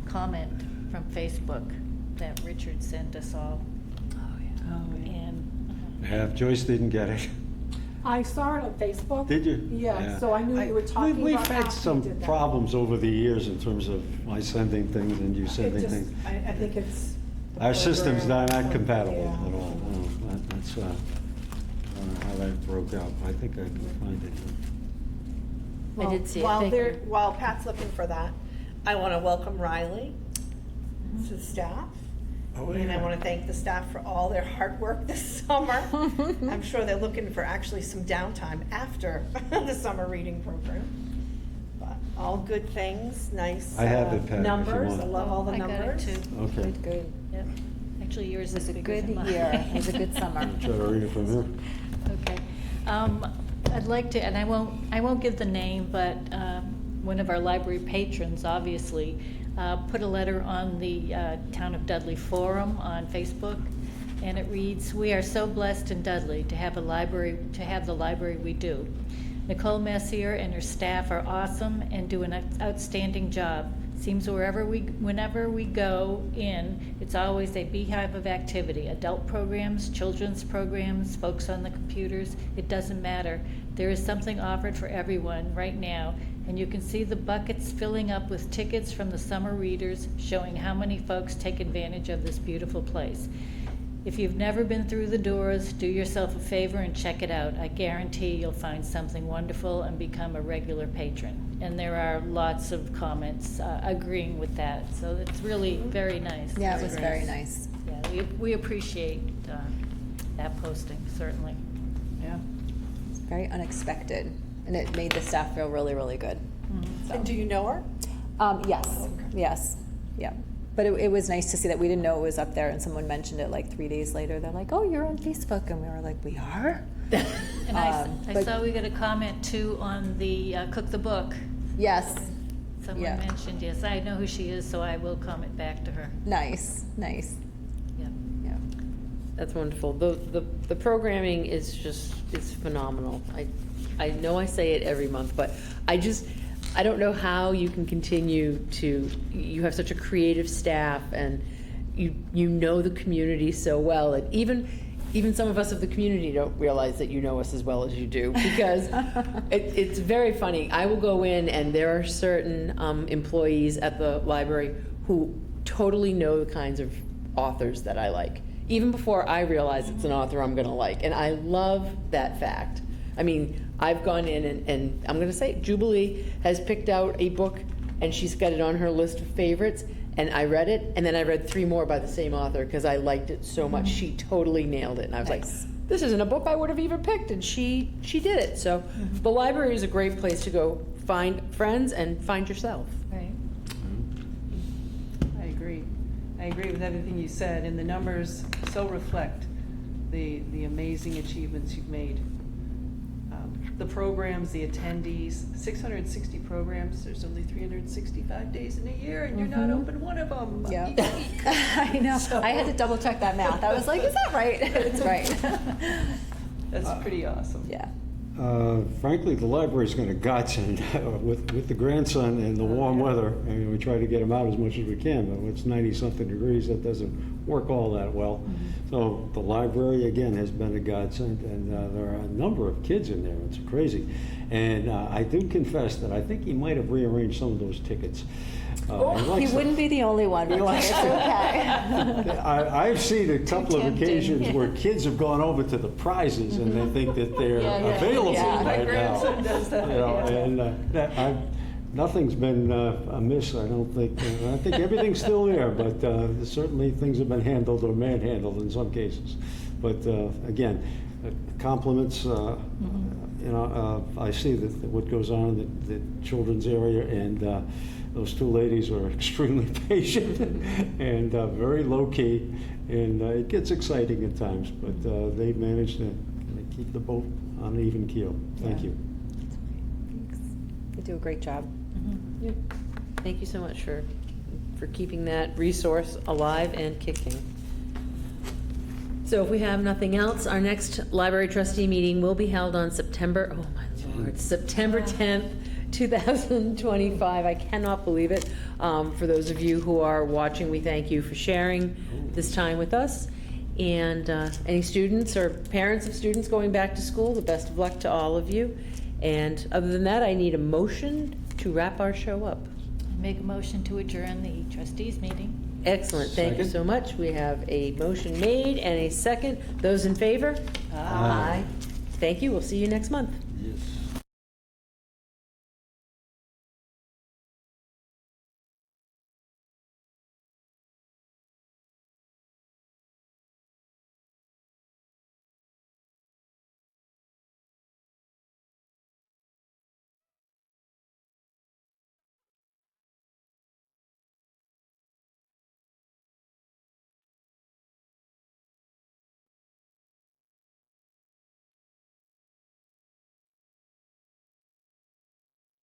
comment from Facebook that Richard sent us all.
Oh, yeah.
And,
Yeah, Joyce didn't get it.
I saw it on Facebook.
Did you?
Yeah, so I knew you were talking
We've
about
had
after you
some
did that.
problems over the years in terms of my sending things and you
It
sending
just,
things.
I think it's. the
Our systems are
program.
not compatible
Yeah.
at all. No, that's, I don't know how that broke out. I think I can find it.
I did see it.
While
Thank
they're,
you.
while Pat's looking for that, I want to welcome Riley to the staff.
Oh,
And I
yeah.
want to thank the staff for all their hard work this summer. I'm sure they're looking for actually some downtime after the summer reading program. But all good things, nice.
I have it, Pat, if you
Numbers,
want.
I love all the
I got it
numbers.
too.
Okay.
Good, good.
Yep. Actually, yours
It was
is
a
bigger
good
than mine.
year. It was a good summer.
Try to read it from here.
Okay. I'd like to, and I won't give the name, but one of our library patrons, obviously, put a letter on the Town of Dudley Forum on Facebook, and it reads, "We are so blessed in Dudley to have a library, to have the library we do. Nicole Messier and her staff are awesome and do an outstanding job. Seems whenever we go in, it's always a beehive of activity. Adult programs, children's programs, folks on the computers, it doesn't matter. There is something offered for everyone right now, and you can see the buckets filling up with tickets from the summer readers, showing how many folks take advantage of this beautiful place. If you've never been through the doors, do yourself a favor and check it out. I guarantee you'll find something wonderful and become a regular patron. And there are lots of comments agreeing with that, so it's really very nice.
Yeah, it was very nice.
Yeah, we appreciate that posting, certainly.
Yeah.
It's very unexpected, and it made the staff feel really, really good. So.
And do you know her?
Yes,
Oh, okay.
yes, yeah. But it was nice to see that we didn't know it was up there, and someone mentioned it like 3 days later. They're like, "Oh, you're on Facebook," and we were like, "We are."
And I
But-
saw we got a comment too on the Cook the Book.
Yes,
Someone
Yeah.
mentioned, yes, I know who she is, so I will comment back to her.
nice.
Yeah.
Yeah.
That's wonderful. The programming is just, it's phenomenal. I know I say it every month, but I don't know how you can continue to, you have such a creative staff, and you know the community so well, and even some of us of the community don't realize that you know us as well as you do, because it's very funny. I will go in, and there are certain employees at the library who totally know the kinds of authors that I like, even before I realize it's an author I'm gonna like, and I love that fact. I mean, I've gone in and I'm gonna say, Jubilee has picked out a book, and she's got it on her list of favorites, and I read it, and then I read 3 more by the same author, because I liked it so much. She totally nailed it, and I was
Nice.
like, this isn't a book I would have even picked, and she did it. So the library is a great place to go find friends and find yourself.
Right.
I agree. I agree with everything you said, and the numbers so reflect the amazing achievements you've made. The programs, the attendees, 660 programs, there's only 365 days in a year, and you're not open one of them.
Yeah. I know. I had to double check that math. I was like, "Is that right?" It's right.
That's pretty awesome.
Yeah.
Frankly, the library's got a godsend with the grandson and the warm weather. I mean, we try to get him out as much as we can, but when it's 90-something degrees, that doesn't work all that well. So the library, again, has been a godsend, and there are a number of kids in there. It's crazy. And I do confess that I think he might have rearranged some of those tickets.
He
likes them.
wouldn't be the only one, but it's okay.
I've seen a couple of
tempting.
occasions where kids have gone over to the prizes and they think that they're available
Yeah.
My
right now.
grandson does that.
You know,
Yeah.
and nothing's been amiss, I don't think. I think everything's still there, but certainly things have been handled or manhandled in some cases. But again, compliments. You know, I see that what goes on in the children's area, and those 2 ladies are extremely patient and very low key, and it gets exciting at times. But they manage to keep the boat on an even keel. Thank you.
Thanks. They do a great job.
Yep. Thank you so much for keeping that resource alive and kicking. So if we have nothing else, our next library trustee meeting will be held on September 10th, 2025. I cannot believe it. For those of you who are watching, we thank you for sharing this time with us. And any students or parents of students going back to school, the best of luck to all of you. And other than that, I need a motion to wrap our show up.
Make a motion to adjourn the trustees meeting.
Excellent, thank you
Second.
so much. We have a motion made and a second. Those in favor?
Aye.
Thank you, we'll see you next month.